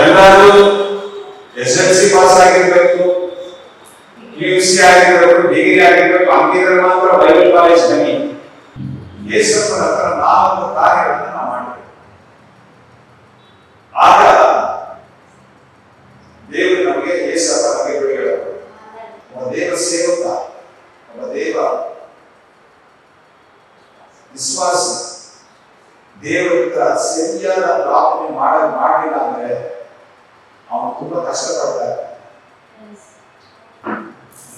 ಎಲ್ಲರೂ SSLC pass ಆಗಿರ್ಬೇಕು, PUC ಆಗಿರ್ಬೇಕು, ಡಿಗ್ರಿ ಆಗಿರ್ಬೇಕು, ಹಂಗಿದ್ರೆ ಮಾತ್ರ ಬೈಬಲ್ ಕಾಲೇಜ್ ಬನ್ನಿ. ಯೇಸಪ್ಪನ ಹತ್ರ ನಾಲ್ಕು ಕಾರ್ಯಗಳನ್ನು ನಾವು ಮಾಡಬೇಕು. ಆಗ ದೇವರು ನಮಗೆ ಯೇಸಪ್ಪ ನಮಗೆ ಬಿಡುಗಡೆ. ಒಬ್ಬ ದೇವ ಸೇವಕ, ಒಬ್ಬ ದೇವ ವಿಶ್ವಾಸ ದೇವರ ಸರಿಯಾದ ಪ್ರಾರ್ಥನೆ ಮಾಡಲಿಲ್ಲ ಅಂದ್ರೆ ಅವನು ತುಂಬಾ ಕಷ್ಟಪಡ್ತಾರೆ.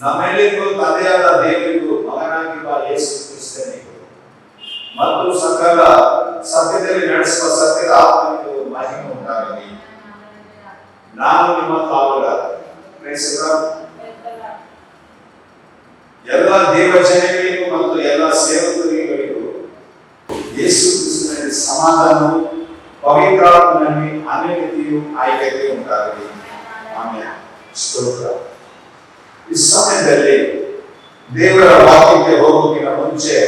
ನಮ್ಮೆಲ್ಲರಿಗೂ ತಂದೆಯಾದ ದೇವರಿಗೂ ಮಗನಾಗಿರುವ ಯೇಸು ಕ್ರಿಸ್ತನಿಗೂ ಮತ್ತು ಸಕಲ ಸತ್ಯದಲ್ಲಿ ನಡೆಸುವ ಸತ್ಯದ ಆತ್ಮನಿಗೂ ಮಹಿಮೆ ಉಂಟಾಗಲಿ. ನಾನು ನಿಮ್ಮ ಕಾವಲ ಎಲ್ಲ ದೇವಜನಗಳಿಗೂ ಮತ್ತು ಎಲ್ಲ ಸೇವಕರಿಗೂ ಯೇಸು ಕ್ರಿಸ್ತನಲ್ಲಿ ಸಮಾಧಾನವು ಪವಿತ್ರಾತ್ಮನಲ್ಲಿ ಅನ್ಯೋನ್ಯತೆಯು ಐಕ್ಯತೆಯು ಉಂಟಾಗಲಿ. ಆಮೆನ್. ಸ್ತೋತ್ರ. ಈ ಸಮಯದಲ್ಲಿ ದೇವರ ವಾಕ್ಯಕ್ಕೆ ಹೋಗೋಕ್ಕಿಂತ ಮುಂಚೆ,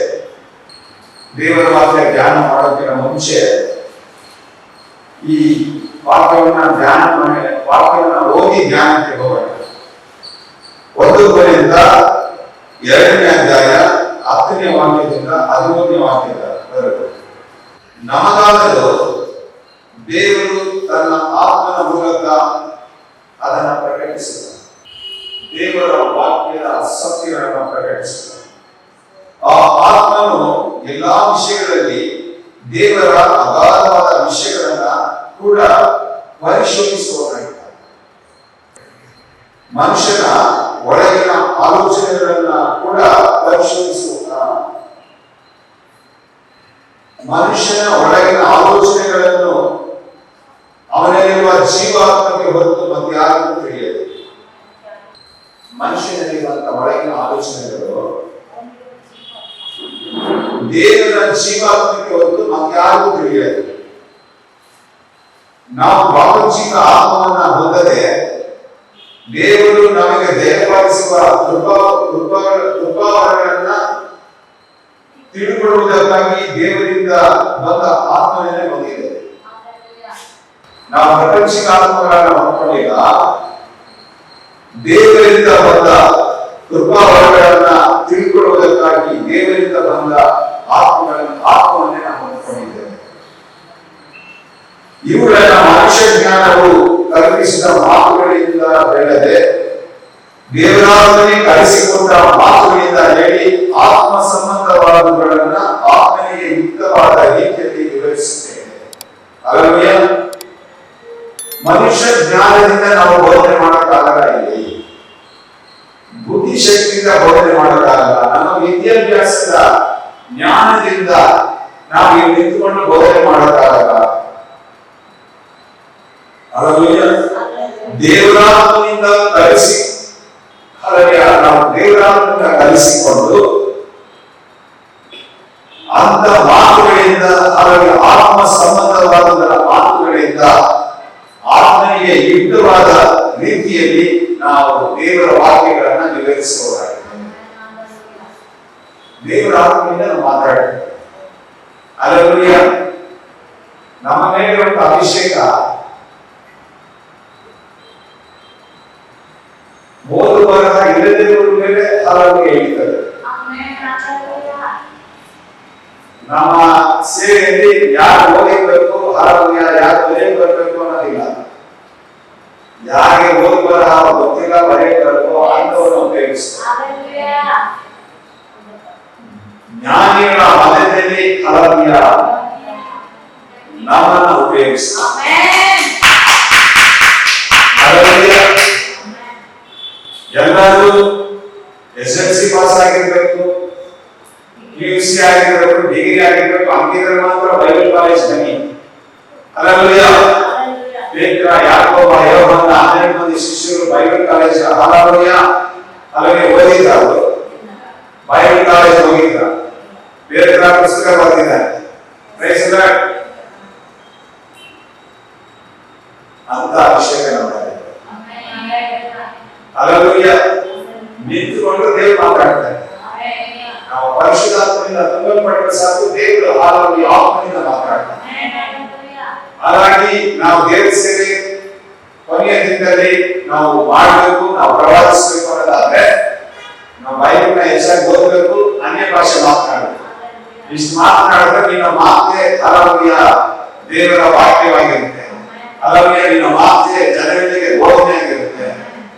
ದೇವರ ವಾಕ್ಯ ಧ್ಯಾನ ಮಾಡೋಕ್ಕಿಂತ ಮುಂಚೆ ಈ ವಾಕ್ಯವನ್ನ ಓದಿ ಧ್ಯಾನಕ್ಕೆ ಹೋಗೋಣ. 1 ಕೊರಿಂಥ 2ನೇ ಅಧ್ಯಾಯ 10ನೇ ವಾಕ್ಯದಿಂದ 11ನೇ ವಾಕ್ಯದವರೆಗೂ. ನಮಗಾದರೂ ದೇವರು ತನ್ನ ಆತ್ಮನ ಮೂಲಕ ಅದನ್ನು ಪ್ರಕಟಿಸಿದ. ದೇವರ ವಾಕ್ಯದ ಸತ್ಯಗಳನ್ನು ಪ್ರಕಟಿಸಿದ. ಆ ಆತ್ಮನು ಎಲ್ಲಾ ವಿಷಯಗಳಲ್ಲಿ ದೇವರ ಅಗಾಧವಾದ ವಿಷಯಗಳನ್ನ ಕೂಡ ಪರಿಶೋಧಿಸುವವನಾಗಿದ್ದಾನೆ. ಮನುಷ್ಯನ ಒಳಗಿನ ಆಲೋಚನೆಗಳನ್ನ ಕೂಡ ಮನುಷ್ಯನ ಒಳಗಿನ ಆಲೋಚನೆಗಳನ್ನು ಅವನಲ್ಲಿರುವ ಜೀವಾತ್ಮಕ್ಕೆ ಹೊರತು ಮತ್ತೆ ಯಾರಿಗೂ ತಿಳಿಯದು. ಮನುಷ್ಯನಲ್ಲಿರುವಂತಹ ಒಳಗಿನ ಆಲೋಚನೆಗಳು ದೇವರ ಜೀವಾತ್ಮಕ್ಕೆ ಹೊರತು ಮತ್ತೆ ಯಾರಿಗೂ ತಿಳಿಯದು. ನಾವು ಪ್ರಾಪಂಚಿಕ ಆತ್ಮವನ್ನ ಹೊಂದದೆ ದೇವರು ನಮಗೆ ದಯಪಾಲಿಸುವ ಕೃಪಾವರಗಳನ್ನ ತಿಳುಕೊಳ್ಳುವುದಕ್ಕಾಗಿ ದೇವರಿಂದ ಬಂದ ಆತ್ಮನೇ ಬಂದಿದೆ. ನಾವು ಪ್ರಾಪಂಚಿಕ ಆತ್ಮಗಳನ್ನ ಹೊಂದಿಲ್ಲ, ದೇವರಿಂದ ಬಂದ ಕೃಪಾವರಗಳನ್ನ ತಿಳ್ಕೊಳ್ಳುವುದಕ್ಕಾಗಿ ದೇವರಿಂದ ಬಂದ ಆತ್ಮವನ್ನೇ ನಾವು ಹೊಂದಿದ್ದೇವೆ. ಇವುಗಳನ್ನ ಮನುಷ್ಯ ಜ್ಞಾನವು ಕಲ್ಪಿಸಿದ ಮಾತುಗಳಿಂದ ಬೆಳೆದೆ ದೇವರಾತ್ಮನೇ ಕಲಿಸಿಕೊಟ್ಟ ಮಾತುಗಳಿಂದ ಹೇಳಿ ಆತ್ಮ ಸಂಬಂಧವಾದವುಗಳನ್ನ ಆತ್ಮನಿಗೆ ಯುಕ್ತವಾದ ರೀತಿಯಲ್ಲಿ ವಿವರಿಸುತ್ತೇನೆ. ಹಲ್ಲೆಲೂಯಾ. ಮನುಷ್ಯ ಜ್ಞಾನದಿಂದ ನಾವು ಬೋಧನೆ ಮಾಡೋಕ್ಕಾಗಲ್ಲ, ಇಲ್ಲಿ ಬುದ್ಧಿಶಕ್ತಿಯಿಂದ ಬೋಧನೆ ಮಾಡೋಕ್ಕಾಗಲ್ಲ. ನಮ್ಮ ವಿದ್ಯಾಭ್ಯಾಸದ ಜ್ಞಾನದಿಂದ ನಾವು ಇಲ್ಲಿ ನಿಂತುಕೊಂಡು ಬೋಧನೆ ಮಾಡೋಕ್ಕಾಗಲ್ಲ. ಹಲ್ಲೆಲೂಯಾ. ದೇವರಾತ್ಮನಿಂದ ನಾವು ದೇವರಾತ್ಮನಿಂದ ಕಲಿಸಿಕೊಂಡು ಅಂತ ಮಾತುಗಳಿಂದ, ಹಾಗೆ ಆತ್ಮ ಸಂಬಂಧವಾದ ಮಾತುಗಳಿಂದ ಆತ್ಮನಿಗೆ ಯುಕ್ತವಾದ ರೀತಿಯಲ್ಲಿ ನಾವು ದೇವರ ವಾಕ್ಯಗಳನ್ನ ವಿವರಿಸುವವರಾಗಿದ್ದೇವೆ. ದೇವರ ಆತ್ಮನಿಂದ ನಾವು ಮಾತಾಡ್ತೇವೆ. ಹಲ್ಲೆಲೂಯಾ. ನಮ್ಮ ಮೇಲೆ ಒಂದು ಅಭಿಷೇಕ ಓದು ಬರಹ ಇಲ್ಲದಿರುವುದ ಮೇಲೆ ಹಲವು ಹೇಳ್ತದೆ. ನಮ್ಮ ಸೇವೆಯಲ್ಲಿ ಯಾರು ಓದಿರ್ಬೇಕು, ಯಾರು ಬರೆಯಕ್ಕೆ ಬರಬೇಕು ಅನ್ನೋದಿಲ್ಲ. ಯಾರಿಗೆ ಓದು ಬರಹ ಗೊತ್ತಿಲ್ಲ, ಬರೆಯಕ್ಕೆ ಬರಬೇಕು ಅಂತವನ್ನ ಉಪಯೋಗಿಸ್ತಾರೆ. ಜ್ಞಾನಿಗಳ ಮಧ್ಯದಲ್ಲಿ ಹಲವಿಯ ನಮ್ಮನ್ನು ಉಪಯೋಗಿಸ್ತಾರೆ. ಎಲ್ಲರೂ SSLC ಪಾಸ್ ಆಗಿರ್ಬೇಕು, PUC ಆಗಿರ್ಬೇಕು, ಡಿಗ್ರಿ ಆಗಿರ್ಬೇಕು, ಹಂಗಿದ್ರೆ ಮಾತ್ರ ಬೈಬಲ್ ಕಾಲೇಜ್ ಬನ್ನಿ. ಹಲ್ಲೆಲೂಯಾ. ಪೇತ್ರ, ಯಾಕೋಬ, ಯೋಹಾನ 12 ಮಂದಿ ಶಿಷ್ಯರು ಬೈಬಲ್ ಕಾಲೇಜ್ ಓದಿದ್ರು, ಬೈಬಲ್ ಕಾಲೇಜ್ ಹೋಗಿದ್ರು. ಪೇತ್ರ ಪುಸ್ತಕ ಬರೆದಿದ್ದಾರೆ. Praise the Lord. ಅಂತ ಅಭಿಷೇಕ ನಮ್ಮಲ್ಲಿ. ಹಲ್ಲೆಲೂಯಾ. ನಿಂತುಕೊಂಡು ದೇವರು ಮಾತಾಡ್ತಾರೆ. ನಾವು ಪರಿಶುದ್ಧಾತ್ಮನಿಂದ ತುಂಬಲ್ಪಟ್ಟ ಸಾಕು, ದೇವರು ಹಾಗಾಗಿ ಆತ್ಮನಿಂದ ಮಾತಾಡ್ತಾರೆ. ಹಾಗಾಗಿ ನಾವು ದೇವರ ಸೇವೆ ಕೊನೆಯ ದಿನದಲ್ಲಿ ನಾವು ಮಾಡಬೇಕು, ನಾವು ಪ್ರವಾದಿಸಬೇಕು ಅನ್ನೋದಾದ್ರೆ ನಾವು ಬೈಬಲ್ನ ಹೆಚ್ಚಾಗಿ ಓದಬೇಕು, ಅನ್ಯ ಭಾಷೆ ಮಾತನಾಡಬೇಕು. ಇಷ್ಟು ಮಾತನಾಡಿದ್ರೆ ನಿನ್ನ ಮಾತೇ ಹಲವಿಯ ದೇವರ ವಾಕ್ಯವಾಗಿರುತ್ತೆ. ಹಲವಿಯ ನಿನ್ನ ಮಾತೇ ಜನಗಳಿಗೆ ಬೋಧನೆ ಆಗಿರುತ್ತೆ.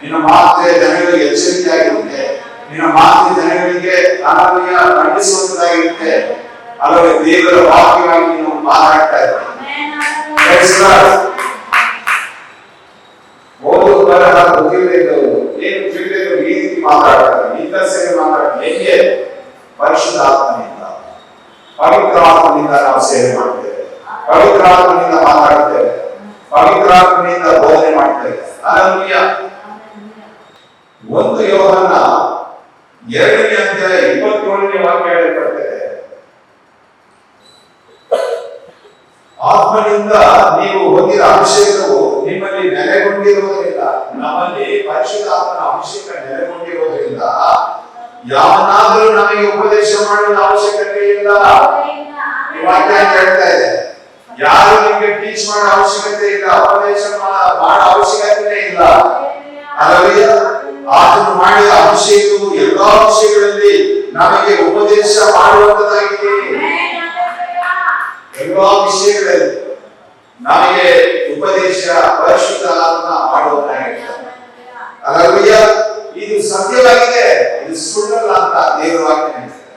ನಿನ್ನ ಮಾತೇ ಜನಗಳಿಗೆ ಎಚ್ಚರಿಕೆ ಆಗಿರುತ್ತೆ. ನಿನ್ನ ಮಾತು ಜನಗಳಿಗೆ ಹಲವಿಯ ಖಂಡಿಸುವಂತದಾಗಿರುತ್ತೆ. ಹಲವು ದೇವರ ವಾಕ್ಯವಾಗಿ ನೀವು ಮಾತಾಡ್ತಾ ಇದ್ದೀವಿ. ಓದು ಬರಹ ಗೊತ್ತಿಲ್ಲದವರು ಏನು ತಿಳಿದವರು ಈ ರೀತಿ ಮಾತಾಡ್ತಾರೆ, ಇಂಥ ಸೇವೆ ಮಾತಾಡ್ತಾರೆ. ಹೇಗೆ? ಪರಿಶುದ್ಧ ಆತ್ಮನಿಂದ, ಪವಿತ್ರ ಆತ್ಮನಿಂದ ನಾವು ಸೇವೆ ಮಾಡ್ತೇವೆ, ಪವಿತ್ರ ಆತ್ಮನಿಂದ ಮಾತಾಡ್ತೇವೆ, ಪವಿತ್ರ ಆತ್ಮನಿಂದ ಬೋಧನೆ ಮಾಡ್ತೇವೆ. ಹಲ್ಲೆಲೂಯಾ. 1 ಯೋಹಾನ 2ನೇ ಅಧ್ಯಾಯ 27ನೇ ವಾಕ್ಯ ಹೇಳಲ್ಪಟ್ಟಿದೆ, ಆತ್ಮನಿಂದ ನೀವು ಹೊಂದಿದ ಅಭಿಷೇಕವು ನಿಮ್ಮಲ್ಲಿ ನೆಲೆಗೊಂಡಿರುವುದರಿಂದ, ನಮ್ಮಲ್ಲಿ ಪರಿಶುದ್ಧಾತ್ಮನ ಅಭಿಷೇಕ ನೆಲೆಗೊಂಡಿರುವುದರಿಂದ ಯಾವನಾದರೂ ನಮಗೆ ಉಪದೇಶ ಮಾಡುವ ಅವಶ್ಯಕತೆ ಇಲ್ಲ. ಈ ವಾಕ್ಯ ಹೇಳ್ತಾ ಇದೆ, ಯಾರು ನಿಮಗೆ ಟೀಚ್ ಮಾಡೋ ಅವಶ್ಯಕತೆ ಇಲ್ಲ, ಉಪದೇಶ ಮಾಡೋ ಅವಶ್ಯಕತೆ ಇಲ್ಲ. ಹಲ್ಲೆಲೂಯಾ. ಆತನು ಮಾಡಿದ ಅಭಿಷೇಕವು ಎಲ್ಲಾ ವಿಷಯಗಳಲ್ಲಿ ನಮಗೆ ಉಪದೇಶ ಮಾಡುವಂತದಾಗಿದೆ. ಎಲ್ಲಾ ವಿಷಯಗಳಲ್ಲಿ ನಮಗೆ ಉಪದೇಶ ಪರಿಶುದ್ಧ ಆತ್ಮ ಮಾಡುವಂತಾಗಿದೆ. ಹಲ್ಲೆಲೂಯಾ. ಇದು ಸತ್ಯವಾಗಿದೆ, ಇದು ಸುಳ್ಳಲ್ಲ ಅಂತ ದೇವರ ವಾಕ್ಯ ಹೇಳ್ತದೆ.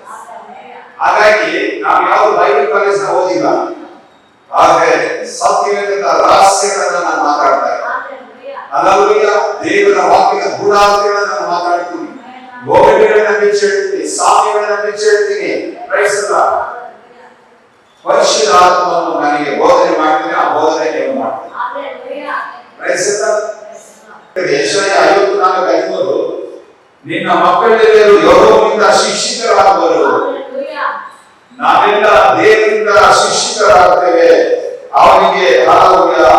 ಹಾಗಾಗಿ ನಾವು ಯಾವ ಬೈಬಲ್ ಕಾಲೇಜ್ ಓದಿಲ್ಲ, ಆದ್ರೆ ಸತ್ಯವೇದ ರಹಸ್ಯಗಳನ್ನ ನಾನು ಮಾತಾಡ್ತಾ ಇದ್ದೀನಿ. ಹಲ್ಲೆಲೂಯಾ. ದೇವರ ವಾಕ್ಯದ ಗೂಢಾರ್ಥಗಳನ್ನ ನಾನು ಮಾತಾಡ್ತೀನಿ, ಗೋಡೆಗಳನ್ನ ಬಿಚ್ಚಿಡ್ತೀನಿ, ಸಾಮ್ಯಗಳನ್ನ ಬಿಚ್ಚಿಡ್ತೀನಿ. Praise the lord. ಪರಿಶುದ್ಧ ಆತ್ಮನು ನನಗೆ ಬೋಧನೆ ಮಾಡ್ತೀನಿ, ಆ ಬೋಧನೆ ನೀವು ಮಾಡ್ತೀನಿ. Price the lord. ಯೆಶಾಯ 54:13 ನಿನ್ನ ಮಕ್ಕಳೆಲ್ಲರೂ ಯೆಹೋವನಿಂದ ಶಿಕ್ಷಿತರಾಗುವರು. ನಾವೆಲ್ಲ ದೇವರಿಂದ ಶಿಕ್ಷಿತರಾಗ್ತೇವೆ, ಅವನಿಗೆ ಹಲ್ಲೆಲೂಯಾ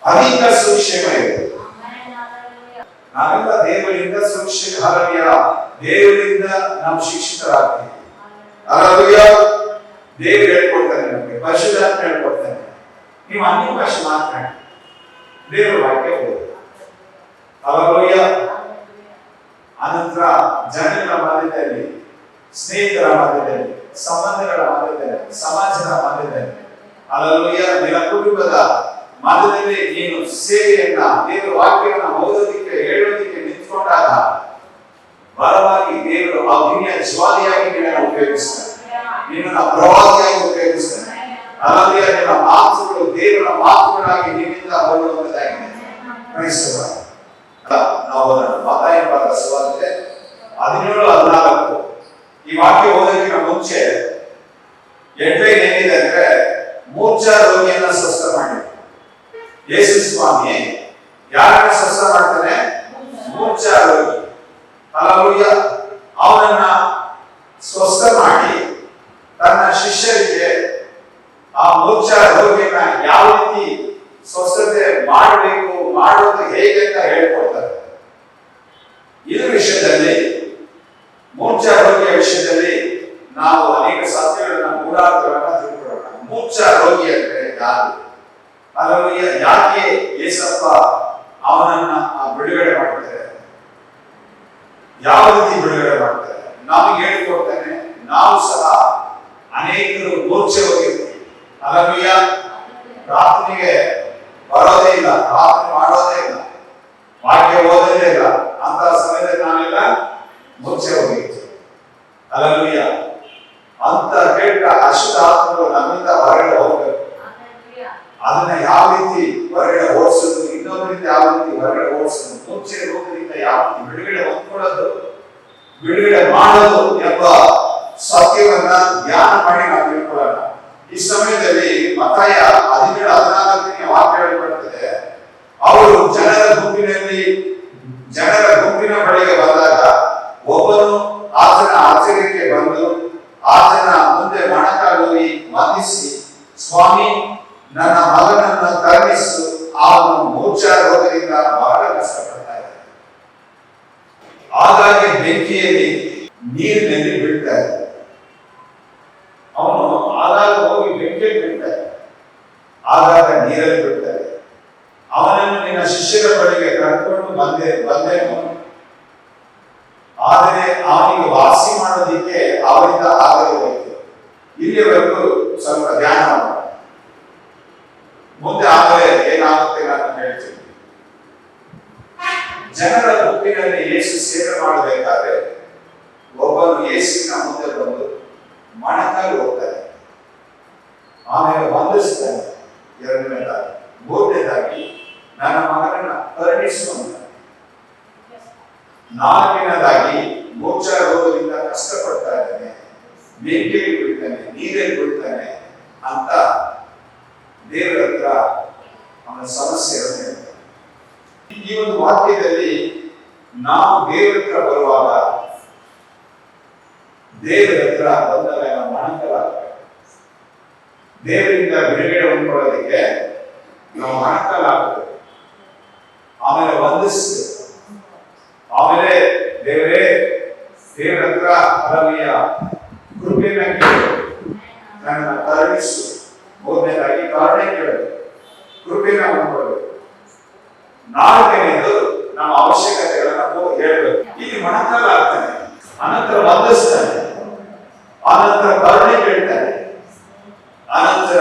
ಅಧಿಕ ಸುಕ್ಷೇಮ ಇದೆ. ನಾವೆಲ್ಲ ದೇವರಿಂದ ಸುಕ್ಷೇಮ, ಹಲ್ಲೆಲೂಯಾ ದೇವರಿಂದ ನಾವು ಶಿಕ್ಷಿತರಾಗ್ತೀವಿ. ಹಲ್ಲೆಲೂಯಾ. ದೇವರು ಹೇಳ್ಕೊಡ್ತಾನೆ, ನಮಗೆ ಪರಿಶುದ್ಧಾತ್ಮ ಹೇಳ್ಕೊಡ್ತಾನೆ, ನೀವು ಅನ್ಯ ಭಾಷೆ ಮಾತನಾಡಿ, ದೇವರ ವಾಕ್ಯ ಓದಿ. ಹಲ್ಲೆಲೂಯಾ. ಅನಂತರ ಜನಗಳ ಮಧ್ಯದಲ್ಲಿ, ಸ್ನೇಹಿತರ ಮಧ್ಯದಲ್ಲಿ, ಸಂಬಂಧಗಳ ಮಧ್ಯದಲ್ಲಿ, ಸಮಾಜದ ಮಧ್ಯದಲ್ಲಿ, ಹಲ್ಲೆಲೂಯಾ ನಿನ್ನ ಕುಟುಂಬದ ಮಧ್ಯದಲ್ಲಿ ನೀನು ಸೇವೆಯನ್ನ, ದೇವರ ವಾಕ್ಯವನ್ನು ಓದೋದಕ್ಕೆ ಹೇಳೋದಕ್ಕೆ ನಿಂತ್ಕೊಂಡಾಗ ಬಲವಾಗಿ ದೇವರು ಅಗ್ನಿಯ ಜ್ವಾಲೆಯಾಗಿ ನಿನ್ನನ್ನು ಉಪಯೋಗಿಸ್ತಾನೆ, ನಿನ್ನನ್ನು ಪ್ರವಾದಿಯಾಗಿ ಉಪಯೋಗಿಸ್ತಾನೆ. ಹಲ್ಲೆಲೂಯಾ. ನಿನ್ನ ಮಾತುಗಳು ದೇವರ ಮಾತುಗಳಾಗಿ ನಿನ್ನಿಂದ ಹೊರಡುವಂತದ್ದಾಗಿದೆ. Price the lord. ನಾವು ಮತ್ತಾಯನ ಬರೆದ ಸುವಾರ್ತೆ 17:14 ಈ ವಾಕ್ಯ ಓದೋದಕ್ಕಿಂತ ಮುಂಚೆ ಹೆಡ್ಲೈನ್ ಏನಿದೆ ಅಂದ್ರೆ, ಮೂರ್ಛಾ ರೋಗಿಯನ್ನ ಸ್ವಸ್ಥ ಮಾಡಿ. ಯೇಸು ಸ್ವಾಮಿ ಯಾರನ್ನ ಸ್ವಸ್ಥ ಮಾಡ್ತಾನೆ? ಮೂರ್ಛಾ ರೋಗಿ. ಹಲ್ಲೆಲೂಯಾ. ಅವನನ್ನ ಸ್ವಸ್ಥ ಮಾಡಿ ತನ್ನ ಶಿಷ್ಯರಿಗೆ ಆ ಮೂರ್ಛಾ ರೋಗಿಯನ್ನ ಯಾವ ರೀತಿ ಸ್ವಸ್ಥತೆ ಮಾಡಬೇಕು, ಮಾಡೋದು ಹೇಗೆ ಅಂತ ಹೇಳ್ಕೊಡ್ತಾರೆ. ಇದ್ರ ವಿಷಯದಲ್ಲಿ, ಮೂರ್ಛಾ ರೋಗಿಯ ವಿಷಯದಲ್ಲಿ ನಾವು ಅನೇಕ ಸತ್ಯಗಳನ್ನ, ಗೂಢಾರ್ಥಗಳನ್ನ ತಿಳ್ಕೊಳ್ಳೋಣ. ಮೂರ್ಛಾ ರೋಗಿ ಅಂದ್ರೆ ಯಾರು? ಹಲ್ಲೆಲೂಯಾ. ಯಾಕೆ ಯೇಸಪ್ಪ ಅವನನ್ನ ಬಿಡುಗಡೆ ಮಾಡ್ತಾರೆ, ಯಾವ ರೀತಿ ಬಿಡುಗಡೆ ಮಾಡ್ತಾರೆ ನಮಗೆ ಹೇಳಿಕೊಡ್ತಾನೆ. ನಾವು ಸಹ ಅನೇಕರು ಮೂರ್ಛೆ ಹೋಗಿರ್ತೀವಿ. ಹಲ್ಲೆಲೂಯಾ. ಪ್ರಾರ್ಥನೆಗೆ ಬರೋದೇ ಇಲ್ಲ, ಪ್ರಾರ್ಥನೆ ಮಾಡೋದೇ ಇಲ್ಲ, ವಾಕ್ಯ ಓದೋದೇ ಇಲ್ಲ. ಅಂತ ಸಮಯದಲ್ಲಿ ನಾವೆಲ್ಲ ಮೂರ್ಛೆ ಹೋಗಿರ್ತೀವಿ. ಹಲ್ಲೆಲೂಯಾ. ಅಂತ ಕೆಟ್ಟ ಅಶುದ್ಧ ಆತ್ಮಗಳು ನಮ್ಮಿಂದ ಹೊರಗಡೆ ಹೋಗ್ಬೇಕು. ಅದನ್ನ ಯಾವ ರೀತಿ ಹೊರಗಡೆ ಓಡಿಸೋದು, ಇನ್ನೊಬ್ಬರಿಂದ ಯಾವ ರೀತಿ ಹೊರಗಡೆ ಓಡಿಸೋದು, ಮೂರ್ಛೆ ರೋಗದಿಂದ ಯಾವ ರೀತಿ ಬಿಡುಗಡೆ ಹೊಂದ್ಕೊಳ್ಳೋದು, ಬಿಡುಗಡೆ ಮಾಡೋದು ಎಂಬ ಸತ್ಯವನ್ನ ಧ್ಯಾನ ಮಾಡಿ ನಾವು ತಿಳ್ಕೊಳ್ಳೋಣ. ಈ ಸಮಯದಲ್ಲಿ ಮತ್ತಾಯ 17:14 ವಾಕ್ಯ ಹೇಳಲ್ಪಡುತ್ತದೆ, ಅವರು ಜನರ ಗುಂಪಿನ ಬಳಿಗೆ ಬಂದಾಗ ಒಬ್ಬನು ಆತನ ಆಚರಣೆಗೆ ಬಂದು ಆತನ ಮುಂದೆ ಮೊಣಕಾಲೂರಿ ವಂದಿಸಿ, ಸ್ವಾಮಿ ನನ್ನ ಮಗನನ್ನ ಕರುಣಿಸು, ಅವನು ಮೂರ್ಛಾ ರೋಗದಿಂದ ಬಹಳ ಕಷ್ಟಪಡ್ತಾ ಇದ್ದಾನೆ. ಆಗಾಗ್ಗೆ ಬೆಂಕಿಯಲ್ಲಿ ನೀರಿನಲ್ಲಿ ಬೀಳ್ತಾ ಇದ್ದಾನೆ. ಅವನು ಆಗಾಗ ಹೋಗಿ ಬೆಂಕಿಯಲ್ಲಿ ಬೀಳ್ತಾ ಇದ್ದಾನೆ, ಆಗಾಗ ನೀರಲ್ಲಿ ಬೀಳ್ತಾ ಇದ್ದಾನೆ. ಅವನನ್ನು ನಿನ್ನ ಇಲ್ಲಿಯವರೆಗೂ ಸ್ವಲ್ಪ ಧ್ಯಾನ ಮಾಡೋಣ. ಮುಂದೆ ಆಮೇಲೆ ಏನಾಗುತ್ತೆ ನಾನು ಹೇಳ್ತೀನಿ. ಜನರ ಗುಂಪಿನಲ್ಲಿ ಯೇಸು ಸೇವೆ ಮಾಡಬೇಕಾದ್ರೆ ಒಬ್ಬನು ಯೇಸುವಿನ ಮುಂದೆ ಬಂದು ಮೊಣಕಾಲು ಹೋಗ್ತಾನೆ, ಆಮೇಲೆ ವಂದಿಸ್ತಾನೆ. ಎರಡನೇದಾಗಿ, ಮೂರನೇದಾಗಿ ನನ್ನ ಮಗನನ್ನ ಕರುಣಿಸುವಂತ. ನಾಲ್ಕನೇದಾಗಿ ಮೋಕ್ಷ ರೋಗದಿಂದ ಕಷ್ಟಪಡ್ತಾ ಇದ್ದಾನೆ, ಬೆಂಕಿಯಲ್ಲಿ ಬಿಡ್ತಾನೆ, ನೀರಲ್ಲಿ ಬಿಡ್ತಾನೆ ಅಂತ ದೇವರ ಹತ್ರ ಅವನ ಸಮಸ್ಯೆಯನ್ನು ಹೇಳ್ತಾನೆ. ಈ ಒಂದು ವಾಕ್ಯದಲ್ಲಿ ನಾವು ದೇವರ ಹತ್ರ ಬರುವಾಗ, ದೇವರ ಹತ್ರ ಬಂದಾಗ ನಾವು ಮೊಣಕಾಲಾಗಬೇಕು. ದೇವರಿಂದ ಬಿಡುಗಡೆ ಹೊಂದ್ಕೊಳ್ಳೋದಕ್ಕೆ ನಾವು ಮೊಣಕಾಲಾಗಬೇಕು. ಆಮೇಲೆ ವಂದಿಸಬೇಕು. ಆಮೇಲೆ ದೇವರೇ, ದೇವರ ಹತ್ರ ಹಲವೆಯ ಕೃಪೆಯನ್ನ ಕೇಳಬೇಕು, ನನ್ನನ್ನು ಕರುಣಿಸು. ಮೂರನೇದಾಗಿ ಕರುಣೆ ಕೇಳಬೇಕು, ಕೃಪೆಯನ್ನ ಹೊಂದ್ಕೊಳ್ಬೇಕು. ನಾಲ್ಕನೇದು ನಮ್ಮ ಅವಶ್ಯಕತೆಗಳನ್ನ ಹೇಳಬೇಕು. ಇಲ್ಲಿ ಮೊಣಕಾಲಾಗ್ತಾನೆ, ಅನಂತರ ವಂದಿಸ್ತಾನೆ, ಆನಂತರ ಕರುಣೆ ಕೇಳ್ತಾನೆ, ಆನಂತರ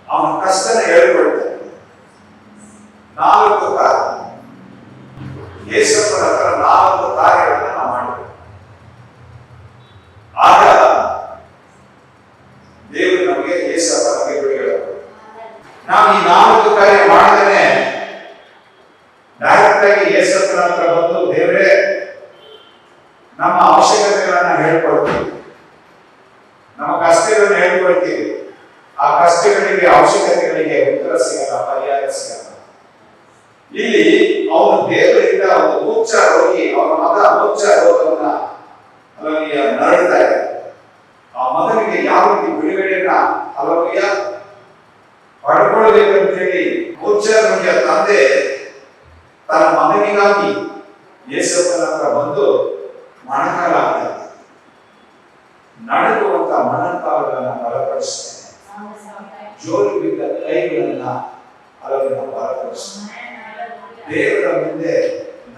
ಅವನ ಕಷ್ಟನ ಹೇಳ್ಕೊಳ್ತಾನೆ. ನಾಲ್ಕು ಕಾರ್ಯ, ಯೇಸಪ್ಪನ ಹತ್ರ ನಾಲ್ಕು ಕಾರ್ಯಗಳನ್ನ ನಾವು ಮಾಡಬೇಕು. ಆಗ ದೇವರು ನಮಗೆ ಯೇಸಪ್ಪ ನಮಗೆ ಬಿಡುಗಡೆ. ನಾವು ಈ ನಾಲ್ಕು ಕಾರ್ಯ ಮಾಡಿದ್ರೆ ಡೈರೆಕ್ಟ್ ಆಗಿ ಯೇಸಪ್ಪನ ಹತ್ರ ಬಂದು ದೇವರೇ ನಮ್ಮ ಅವಶ್ಯಕತೆಗಳನ್ನ ಹೇಳ್ಕೊಳ್ತೀವಿ, ನಮ್ಮ ಕಷ್ಟಗಳನ್ನು ಹೇಳ್ಕೊಳ್ತೀವಿ. ಆ ಕಷ್ಟಗಳಿಗೆ, ಅವಶ್ಯಕತೆಗಳಿಗೆ ಉತ್ತರ ಸಿಗಲ್ಲ, ಪರಿಹಾರ ಸಿಗಲ್ಲ. ಇಲ್ಲಿ ಅವನು ದೇವರಿಂದ ಒಂದು ಮೋಕ್ಷ ರೋಗಿ, ಅವನ ಮಗ ಮೋಕ್ಷ ರೋಗವನ್ನ ಹಲವಿಯ ನರಳ್ತಾ ಇದೆ. ಆ ಮಗನಿಗೆ ಯಾವ ರೀತಿ ಬಿಡುಗಡೆಯನ್ನ ಹಲವಿಯ ಪಡ್ಕೊಳ್ಬೇಕಂತ ಹೇಳಿ ಮೋಕ್ಷ ರೋಗಿಯ ತಂದೆ ತನ್ನ ಮಗನಿಗಾಗಿ ಯೇಸಪ್ಪನ ಹತ್ರ ಬಂದು ಮೊಣಕಾಲಾಗ್ತಾನೆ. ನಡುಗುವಂತ ಮೊಣಕಾಲುಗಳನ್ನ ಬಲಪಡಿಸ್ತಾನೆ, ಜೋರು ಬಿದ್ದ ಕೈಗಳನ್ನ ಹಲವಿನ ಬಲಪಡಿಸ್ತಾನೆ. ದೇವರ ಮುಂದೆ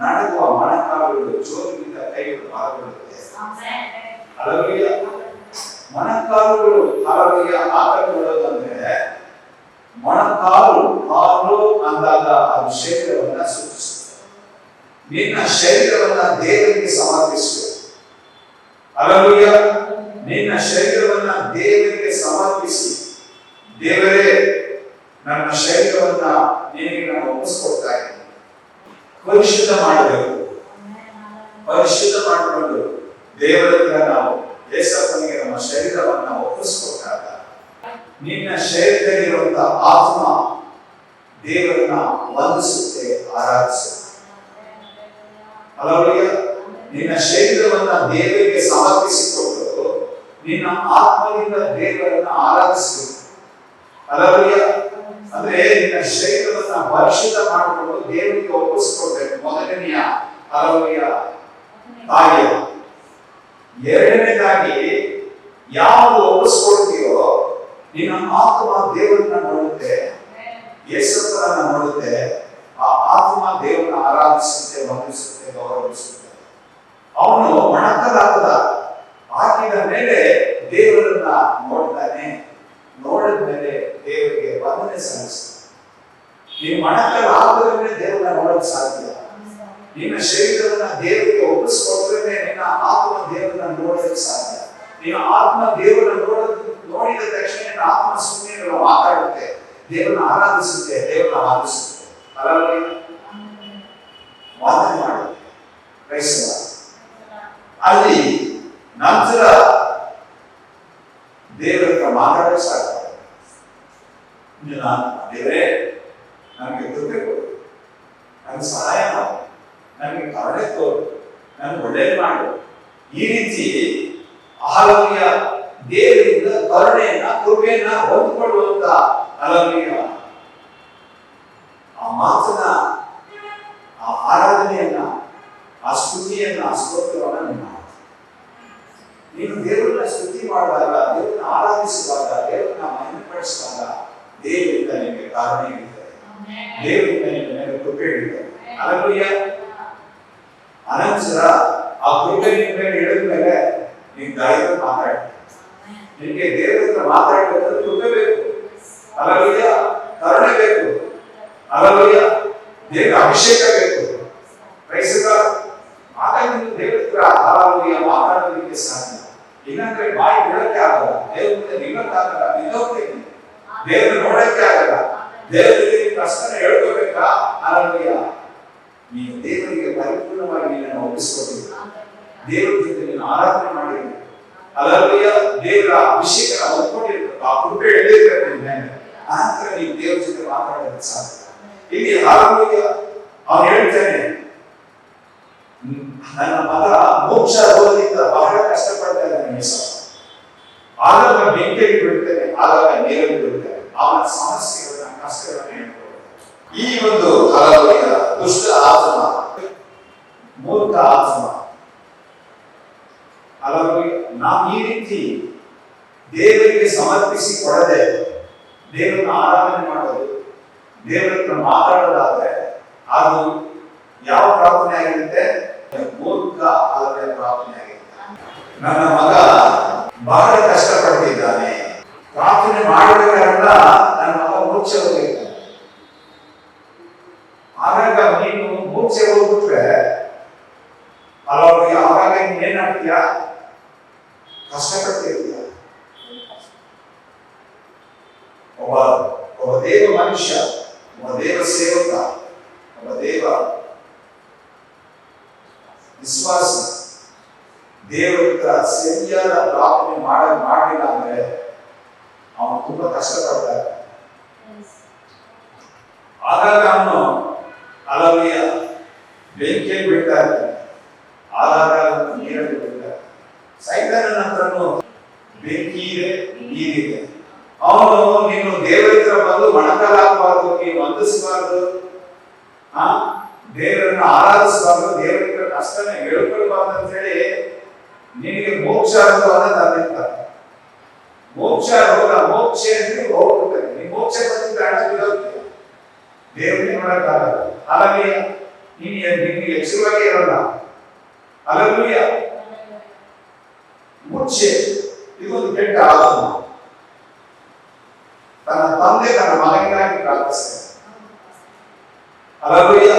ನಡುಗುವ ಮೊಣಕಾಲುಗಳು, ಜೋರು ಬಿದ್ದ ಕೈಗಳು ಬಲಗೊಳ್ಳುತ್ತೆ. ಹಲವಿಯ ಮೊಣಕಾಲುಗಳು ಹಲವಿಯ ಆತಂಕಗೊಳ್ಳೋದಂದ್ರೆ, ಮೊಣಕಾಲು ಕಾಲು ಅಂದಾಗ ಅದು ಶರೀರವನ್ನ ಸೂಚಿಸುತ್ತೆ. ನಿನ್ನ ಶರೀರವನ್ನ ದೇವರಿಗೆ ಸಮರ್ಪಿಸಬೇಕು. ಹಲವಿಯ ನಿನ್ನ ಶರೀರವನ್ನ ದೇವರಿಗೆ ಸಮರ್ಪಿಸಿ, ದೇವರೇ ನನ್ನ ಶರೀರವನ್ನ ನಿನಗೆ ನಾನು ಒಪ್ಪಿಸ್ಕೊಡ್ತಾ ಇದ್ದೀನಿ, ಪರಿಶುದ್ಧ ಮಾಡಬೇಕು. ಪರಿಶುದ್ಧ ಮಾಡಿಕೊಂಡು ದೇವರ ಹತ್ರ ನಾವು ಯೇಸಪ್ಪನಿಗೆ ನಮ್ಮ ಶರೀರವನ್ನ ಒಪ್ಪಿಸ್ಕೊಟ್ಟಾಗ ನಿನ್ನ ಶರೀರದಲ್ಲಿರುವಂತಹ ಆತ್ಮ ದೇವರನ್ನ ವಂದಿಸುತ್ತೆ, ಆರಾಧಿಸುತ್ತೆ. ಹಲವೆಯ ನಿನ್ನ ಶರೀರವನ್ನ ದೇವರಿಗೆ ಸಮರ್ಪಿಸಿಕೊಂಡು ನಿನ್ನ ಆತ್ಮದಿಂದ ದೇವರನ್ನ ಆರಾಧಿಸಬೇಕು. ಹಲವೆಯ ಅಂದ್ರೆ ನಿನ್ನ ಶರೀರವನ್ನ ಪರಿಶುದ್ಧ ಮಾಡಿಕೊಂಡು ದೇವರಿಗೆ ಒಪ್ಪಿಸ್ಕೊಡ್ಬೇಕು. ಮೊದಲನೆಯ ಹಲವೆಯ ಕಾರ್ಯ. ಎರಡನೇದಾಗಿ ಯಾವುದು ಒಪ್ಪಿಸ್ಕೊಡ್ತೀಯೋ ನಿನ್ನ ಆತ್ಮ ದೇವರನ್ನ ನೋಡುತ್ತೆ, ಯೇಸಪ್ಪನನ್ನ ನೋಡುತ್ತೆ. ಆ ಆತ್ಮ ದೇವರನ್ನ ಆರಾಧಿಸುತ್ತೆ, ವಂದಿಸುತ್ತೆ, ಗೌರವಿಸುತ್ತೆ. ಅವನು ಮೊಣಕಾಲಾಗದ ಹಾಕಿದ ಮೇಲೆ ದೇವರನ್ನ ನೋಡ್ತಾನೆ. ನೋಡಿದ ಮೇಲೆ ದೇವರಿಗೆ ವಂದನೆ ಸಲ್ಲಿಸ್ತಾನೆ. ನೀನು ಮೊಣಕಾಲಾಗದ್ರೆ ದೇವರನ್ನ ನೋಡಕ್ ಸಾಧ್ಯ. ನಿನ್ನ ಶರೀರವನ್ನ ದೇವರಿಗೆ ಒಪ್ಪಿಸ್ಕೊಟ್ರೆ ನಿನ್ನ ಆತ್ಮ ದೇವರನ್ನ ನೋಡೋದಕ್ಕೆ ಸಾಧ್ಯ. ನಿನ್ನ ಆತ್ಮ ದೇವರನ್ನ ನೋಡಿದ ತಕ್ಷಣ ನಿನ್ನ ಆತ್ಮ ಸುಮ್ಮನೆ ಮಾತಾಡುತ್ತೆ, ದೇವರನ್ನ ಆರಾಧಿಸುತ್ತೆ, ದೇವರನ್ನ ಆರಾಧಿಸುತ್ತೆ, ವಾದನೆ ಮಾಡುತ್ತೆ. ಅಲ್ಲಿ ನಂತರ ದೇವರ ಹತ್ರ ಮಾತಾಡೋಕೆ ಸಾಧ್ಯ. ದೇವರೇ ನನಗೆ ಕೃಪೆ ಕೊಡು, ನನಗೆ ಸಹಾಯ ಮಾಡು, ನನಗೆ ಕರುಣೆ ತೋರು, ನನಗೆ ಒಳ್ಳೇದು ಮಾಡು. ಈ ರೀತಿ ಹಲವೆಯ ದೇವರಿಂದ ಕರುಣೆಯನ್ನ, ಕೃಪೆಯನ್ನ ಹೊಂದಿಕೊಳ್ಳುವಂತ ಹಲವೆಯ ಆ ಮಾತನ್ನ, ಆ ಆರಾಧನೆಯನ್ನ, ಆ ಸ್ತುತಿಯನ್ನ, ಆ ಸ್ತೋತ್ರವನ್ನ ನೀನು ಮಾಡು. ನೀನು ದೇವರನ್ನ ಸ್ತುತಿ ಮಾಡಿದಾಗ, ದೇವರನ್ನ ಆರಾಧಿಸುವಾಗ, ದೇವರನ್ನ ಮಹಿಮೆಪಡಿಸಿದಾಗ ದೇವರಿಂದ ನಿಮಗೆ ಕಾರಣ ಇರುತ್ತದೆ, ದೇವರಿಂದ ನಿಮ್ಮ ಮೇಲೆ ಕೃಪೆ ಇರುತ್ತದೆ. ಹಲ್ಲೆಲೂಯಾ. ಅನಂತರ ಆ ಕೃಪೆ ನಿಮ್ಮ ಮೇಲೆ ಇಳಿದ ಮೇಲೆ ನೀನು ಧೈರ್ಯ ಮಾತಾಡ್ತೀಯ. ನಿನಗೆ ದೇವರ ಹತ್ರ ಮಾತಾಡಬೇಕಂದ್ರೆ ಕೃಪೆ ಬೇಕು, ಹಲ್ಲೆಲೂಯಾ, ಕರುಣೆ ಬೇಕು, ಹಲ್ಲೆಲೂಯಾ, ದೇವರ ಅಭಿಷೇಕ ಬೇಕು. Praise God. ಆಗ ನೀನು ದೇವರ ಹತ್ರ ಹಲ್ಲೆಲೂಯಾ ಮಾತಾಡೋದಕ್ಕೆ ಸಾಧ್ಯ. ಇನ್ನಂದ್ರೆ ಬಾಯಿ ಬಿಡಕ್ಕೆ ಆಗಲ್ಲ, ದೇವರ ಮುಂದೆ ನಿಲ್ಲಕ್ಕಾಗಲ್ಲ, ನಿಲ್ಲೋಗ್ತೀನಿ, ದೇವರ ನೋಡಕ್ಕೆ ಆಗಲ್ಲ. ದೇವರಿಗೆ ಕಷ್ಟನ ಹೇಳ್ಕೋಬೇಕಾ? ಹಲ್ಲೆಲೂಯಾ. ನೀನು ದೇವರಿಗೆ ಪರಿಪೂರ್ಣವಾಗಿ ನಿನ್ನನ್ನು ಒಪ್ಪಿಸಿಕೊಟ್ಟಿದ್ದ, ದೇವರ ಜೊತೆ ನೀನು ಆರಾಧನೆ ಮಾಡಿದ್ದೆ, ಹಲ್ಲೆಲೂಯಾ, ದೇವರ ಅಭಿಷೇಕ ಹೊಂದ್ಕೊಂಡಿರ್ಬೇಕು, ಆ ಕೃಪೆ ಎಳೆದಿರ್ಬೇಕು ನಿನ್ನ ಮೇಲೆ. ಆನಂತರ ನೀವು ದೇವರ ಜೊತೆ ಮಾತಾಡೋದಕ್ಕೆ ಸಾಧ್ಯ. ಇಲ್ಲಿ ಹಲ್ಲೆಲೂಯಾ ಅವನು ಹೇಳ್ತಾನೆ, ನನ್ನ ಮಗ ಮೋಕ್ಷ ರೋಗದಿಂದ ಬಹಳ ಕಷ್ಟಪಡ್ತಾ ಇದ್ದಾನೆ. ಆಗಾಗ ಬೆಂಕಿಯಲ್ಲಿ ಬಿಡುತ್ತೇನೆ, ಆಗಾಗ ನೀರಲ್ಲಿ ಬಿಡುತ್ತೇನೆ. ಅವನ ಸಮಸ್ಯೆಗಳನ್ನ ಕಷ್ಟಗಳನ್ನ ಹೇಳ್ಕೊಳ್ತಾರೆ. ಈ ಒಂದು ಹಲ್ಲೆಲೂಯಾ ದುಷ್ಟ ಆತ್ಮ, ಮೂರ್ಖ ಆತ್ಮ, ಹಲ್ಲೆಲೂಯಾ, ನಾವು ಈ ರೀತಿ ದೇವರಿಗೆ ಸಮರ್ಪಿಸಿ ಕೊಡದೆ ದೇವರನ್ನ ಆರಾಧನೆ ಮಾಡೋದು, ದೇವರ ಹತ್ರ ಮಾತಾಡೋದಾದ್ರೆ ಅದು ಯಾವ ಪ್ರಾರ್ಥನೆ ಆಗಿರುತ್ತೆ? ಮೂರ್ಖ ಹಲ್ಲೆಲೂಯಾ ಪ್ರಾರ್ಥನೆ ಆಗಿರುತ್ತೆ. ನನ್ನ ಮಗ ಬಹಳ ಕಷ್ಟಪಡ್ತಿದ್ದಾನೆ, ಪ್ರಾರ್ಥನೆ ಮಾಡಬೇಕಾದ್ರಿಂದ ನನ್ನ ಮಗ ಮೋಕ್ಷ ಹೋಗಿದ್ದಾನೆ. ಆಗಾಗ ನೀನು ಮೋಕ್ಷ ಹೋಗ್ಬಿಟ್ರೆ ಹಲ್ಲೆಲೂಯಾ, ಆಗಾಗ ನೀನು ಏನಾಗ್ತೀಯ? ಕಷ್ಟಪಡ್ತಿರ್ತೀಯ. ಒಬ್ಬ ದೇವ ಮನುಷ್ಯ, ಒಬ್ಬ ದೇವ ಸೇವಕ, ಒಬ್ಬ ದೇವ ವಿಶ್ವಾಸ ದೇವರ ಹತ್ರ ಸರಿಯಾದ ಪ್ರಾರ್ಥನೆ ಮಾಡಲಿಲ್ಲ ಅಂದ್ರೆ ಅವನು ತುಂಬಾ ಕಷ್ಟಪಡ್ತಾರೆ. ಆಗಾಗ ಅವನು ಹಲ್ಲೆಲೂಯಾ ಬೆಂಕಿಯಲ್ಲಿ ಬೀಳ್ತಾ ಇರ್ತಾನೆ, ಆಗಾಗ ನೀರಲ್ಲಿ ಬೀಳ್ತಾರೆ. ಸೈತಾನನ ಹತ್ರನು ಬೆಂಕಿ ಇದೆ, ನೀರಿದೆ. ಅವನು ನೀನು ದೇವರ ಹತ್ರ ಬಂದು ಮೊಣಕಾಲಾಗಬಾರ್ದು, ನೀನು ವಂದಿಸಬಾರ್ದು, ದೇವರನ್ನ ಆರಾಧಿಸಬಾರ್ದು, ದೇವರ ಹತ್ರ ಕಷ್ಟನ ಹೇಳ್ಕೊಳ್ಬಾರ್ದು ಅಂತ ಹೇಳಿ ನಿನಗೆ ಮೋಕ್ಷ ರೋಗವನ್ನ ತಂದಿರ್ತಾರೆ. ಮೋಕ್ಷ ರೋಗ, ಮೋಕ್ಷ ಅಂದ್ರೆ ಹೋಗ್ಬಿಡ್ತಾರೆ. ನೀನು ಮೋಕ್ಷ ಬಂದಿದ್ದ ಹಣ ಬಿಡೋಗ್ತೀಯ, ದೇವರಿಗೆ ನೋಡಕ್ಕಾಗಲ್ಲ. ಹಲ್ಲೆಲೂಯಾ, ನಿನಗೆ ಎಚ್ಚರವಾಗಿ ಇರಲ್ಲ. ಹಲ್ಲೆಲೂಯಾ, ಮೋಕ್ಷ ಇದೊಂದು ಕೆಟ್ಟ ಆತ್ಮ. ತನ್ನ ತಂದೆ ತನ್ನ ಮಗನಿಗಾಗಿ ಪ್ರಾರ್ಥಿಸ್ತಾನೆ. ಹಲ್ಲೆಲೂಯಾ,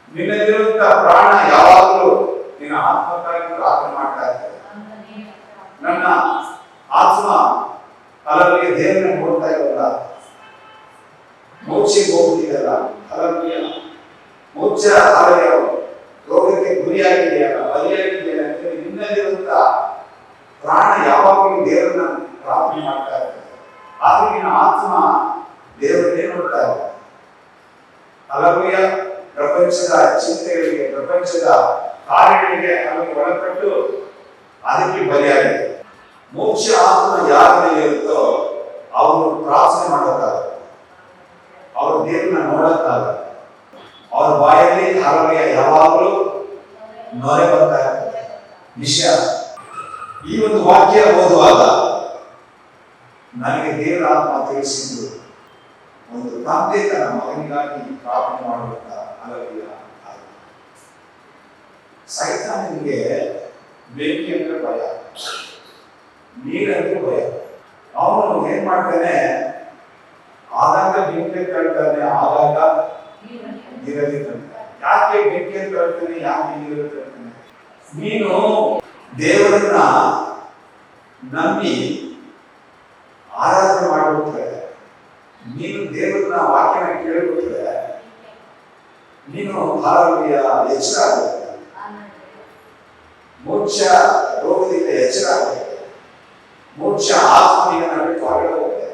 ನಿನ್ನಲ್ಲಿರುವಂತ ಪ್ರಾಣ ಯಾವಾಗಲೂ ನಿನ್ನ ಆತ್ಮಕ್ಕಾಗಿ ಪ್ರಾರ್ಥನೆ ಮಾಡ್ತಾ ಇರ್ತದೆ. ನನ್ನ ಆತ್ಮ ಹಲ್ಲೆಲೂಯಾ ದೇವರನ್ನ ನೋಡ್ತಾ ಇರಲ್ಲ, ಮೋಕ್ಷಕ್ಕೆ ಹೋಗ್ತಿದಲ್ಲ. ಹಲ್ಲೆಲೂಯಾ, ಮೋಕ್ಷ ಹಲ್ಲೆಲೂಯಾ ರೋಗಕ್ಕೆ ಗುರಿಯಾಗಿದೆಯಲ್ಲ, ಬಲಿಯಾಗಿದೆಯಲ್ಲ ಅಂತ ನಿನ್ನಲ್ಲಿರುವಂತ ಪ್ರಾಣ ಯಾವಾಗಲೂ ದೇವರನ್ನ ಪ್ರಾರ್ಥನೆ ಮಾಡ್ತಾ ಇರ್ತದೆ. ಆದ್ರೆ ನಿನ್ನ ಆತ್ಮ ದೇವರನ್ನೇ ನೋಡ್ತಾ ಇಲ್ಲ. ಹಲ್ಲೆಲೂಯಾ, ಪ್ರಪಂಚದ ಚಿಂತೆಗಳಿಗೆ, ಪ್ರಪಂಚದ ಕಾರ್ಯಗಳಿಗೆ ಅವನಿಗೆ ಒಳಪಟ್ಟು ಅದಕ್ಕೆ ಬಲಿಯಾಗಿದೆ. ಮೋಕ್ಷ ಆತ್ಮ ಯಾರ ಮೇಲೆ ಇರುತ್ತೋ ಅವನು ಪ್ರಾರ್ಥನೆ ಮಾಡೋಕ್ಕಾಗಲ್ಲ, ಅವರು ದೇವರನ್ನ ನೋಡಕ್ಕಾಗಲ್ಲ. ಅವರ ಬಾಯಲ್ಲಿ ಹಲ್ಲೆಲೂಯಾ ಯಾವಾಗಲೂ ನೊರೆ ಬರ್ತಾ ಇರ್ತದೆ. ವಿಷಯ ಈ ಒಂದು ವಾಕ್ಯ ಓದುವಾಗ ನನಗೆ ದೇವರ ಆತ್ಮ ತಿಳಿಸಿದ್ದು, ಒಂದು ತಂದೆ ತನ್ನ ಮಗನಿಗಾಗಿ ಪ್ರಾರ್ಥನೆ ಮಾಡುವಂತ ಹಲ್ಲೆಲೂಯಾ. ಸೈತಾನನಿಗೆ ಬೆಂಕಿ ಅಂದ್ರೆ ಭಯ, ನೀರಂದ್ರೆ ಭಯ. ಅವನು ಏನ್ ಮಾಡ್ತಾನೆ? ಆಗಾಗ ಬೆಂಕಿ ಕಳ್ತಾನೆ, ಆಗಾಗ ನೀರಲ್ಲಿ ಕಳ್ತಾನೆ. ಯಾಕೆ ಬೆಂಕಿ ಕಳ್ತಾನೆ, ಯಾಕೆ ನೀರಲ್ಲಿ ಕಳ್ತಾನೆ? ನೀನು ದೇವರನ್ನ ನಂಬಿ ಆರಾಧನೆ ಮಾಡ್ಬಿಟ್ರೆ, ನೀನು ದೇವರನ್ನ ವಾಕ್ಯನ ಕೇಳ್ಬಿಟ್ರೆ ನೀನು ಹಲ್ಲೆಲೂಯಾ ಎಚ್ಚರ ಆಗುತ್ತೆ. ಮೋಕ್ಷ ರೋಗದಿಂದ ಎಚ್ಚರ ಆಗುತ್ತೆ. ಮೋಕ್ಷ ಆತ್ಮ ನಿನ್ನ ಬಿಟ್ಟು ಹೊರಗಡೆ ಹೋಗುತ್ತೆ.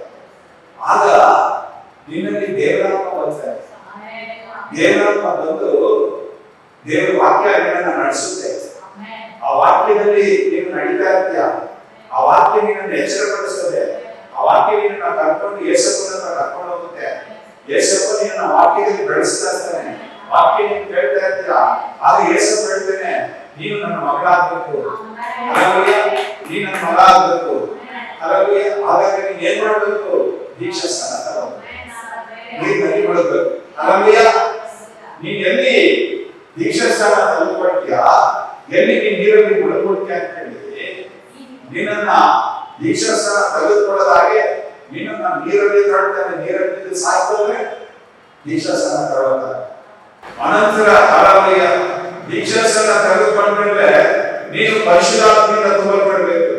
ಆಗ ನಿನ್ನಲ್ಲಿ ದೇವರಾತ್ಮ ಬರ್ತಾರೆ. ದೇವರಾತ್ಮ ಬಂದು ದೇವರ ವಾಕ್ಯ ನಿನ್ನನ್ನು ನಡೆಸುತ್ತೆ. ಆ ವಾಕ್ಯದಲ್ಲಿ ನೀನು ನಡೀತಾ ಇರ್ತೀಯ. ಆ ವಾಕ್ಯ ನಿನ್ನನ್ನು ಎಚ್ಚರಪಡಿಸ್ತದೆ. ಆ ವಾಕ್ಯ ನಿನ್ನನ್ನು ಕರ್ಕೊಂಡು ಯೇಸಪ್ಪನ ಕರ್ಕೊಂಡು ಹೋಗುತ್ತೆ. ಯೇಸಪ್ಪ ನಿನ್ನ ವಾಕ್ಯದಲ್ಲಿ ಬೆಳೆಸ್ತಾ ಇರ್ತಾನೆ. ವಾಕ್ಯ ನೀನು ಕೇಳ್ತಾ ಇರ್ತೀಯ. ಆಗ ಯೇಸಪ್ಪ ಹೇಳ್ತಾನೆ, ನೀನು ನನ್ನ ಮಗಳಾಗಬೇಕು, ಹಲ್ಲೆಲೂಯಾ, ನೀನು ನನ್ನ ಮಗ ಆಗಬೇಕು, ಹಲ್ಲೆಲೂಯಾ. ಹಾಗಾದ್ರೆ ನೀನು ಏನ್ ಮಾಡಬೇಕು? ದೀಕ್ಷಾ ಸ್ನಾನ ತಗೋಬೇಕು, ನೀರಿನಲ್ಲಿ ಮುಳುಗಬೇಕು. ಹಲ್ಲೆಲೂಯಾ, ನೀನ್ ಎಲ್ಲಿ ದೀಕ್ಷಾ ಸ್ನಾನ ತೆಗೆದುಕೊಳ್ತೀಯ, ಎಲ್ಲಿ ನೀನ್ ನೀರಲ್ಲಿ ಮುಳುಗ್ಬಿಡ್ತೀಯ ಅಂತ ಹೇಳಿ ನಿನ್ನನ್ನ ದೀಕ್ಷಾಸ್ನಾನ ತೆಗೆದುಕೊಳ್ಳದ ಹಾಗೆ ನಿನ್ನನ್ನ ನೀರಲ್ಲಿ ತಳ್ತಾನೆ, ನೀರಲ್ಲಿ ಸಾಯ್ತಂದ್ರೆ ದೀಕ್ಷಾಸ್ನಾನ ತಗೊಳ್ತಾರೆ. ಅನಂತರ ಹಲವರಿಗೆ ದೀಕ್ಷಾಸ್ನಾನ ತೆಗೆದುಕೊಂಡ್ಮೇಲೆ ನೀನು ಪರಿಶುದ್ಧಾತ್ಮನಿಂದ ತುಂಬಲ್ಪಡಬೇಕು,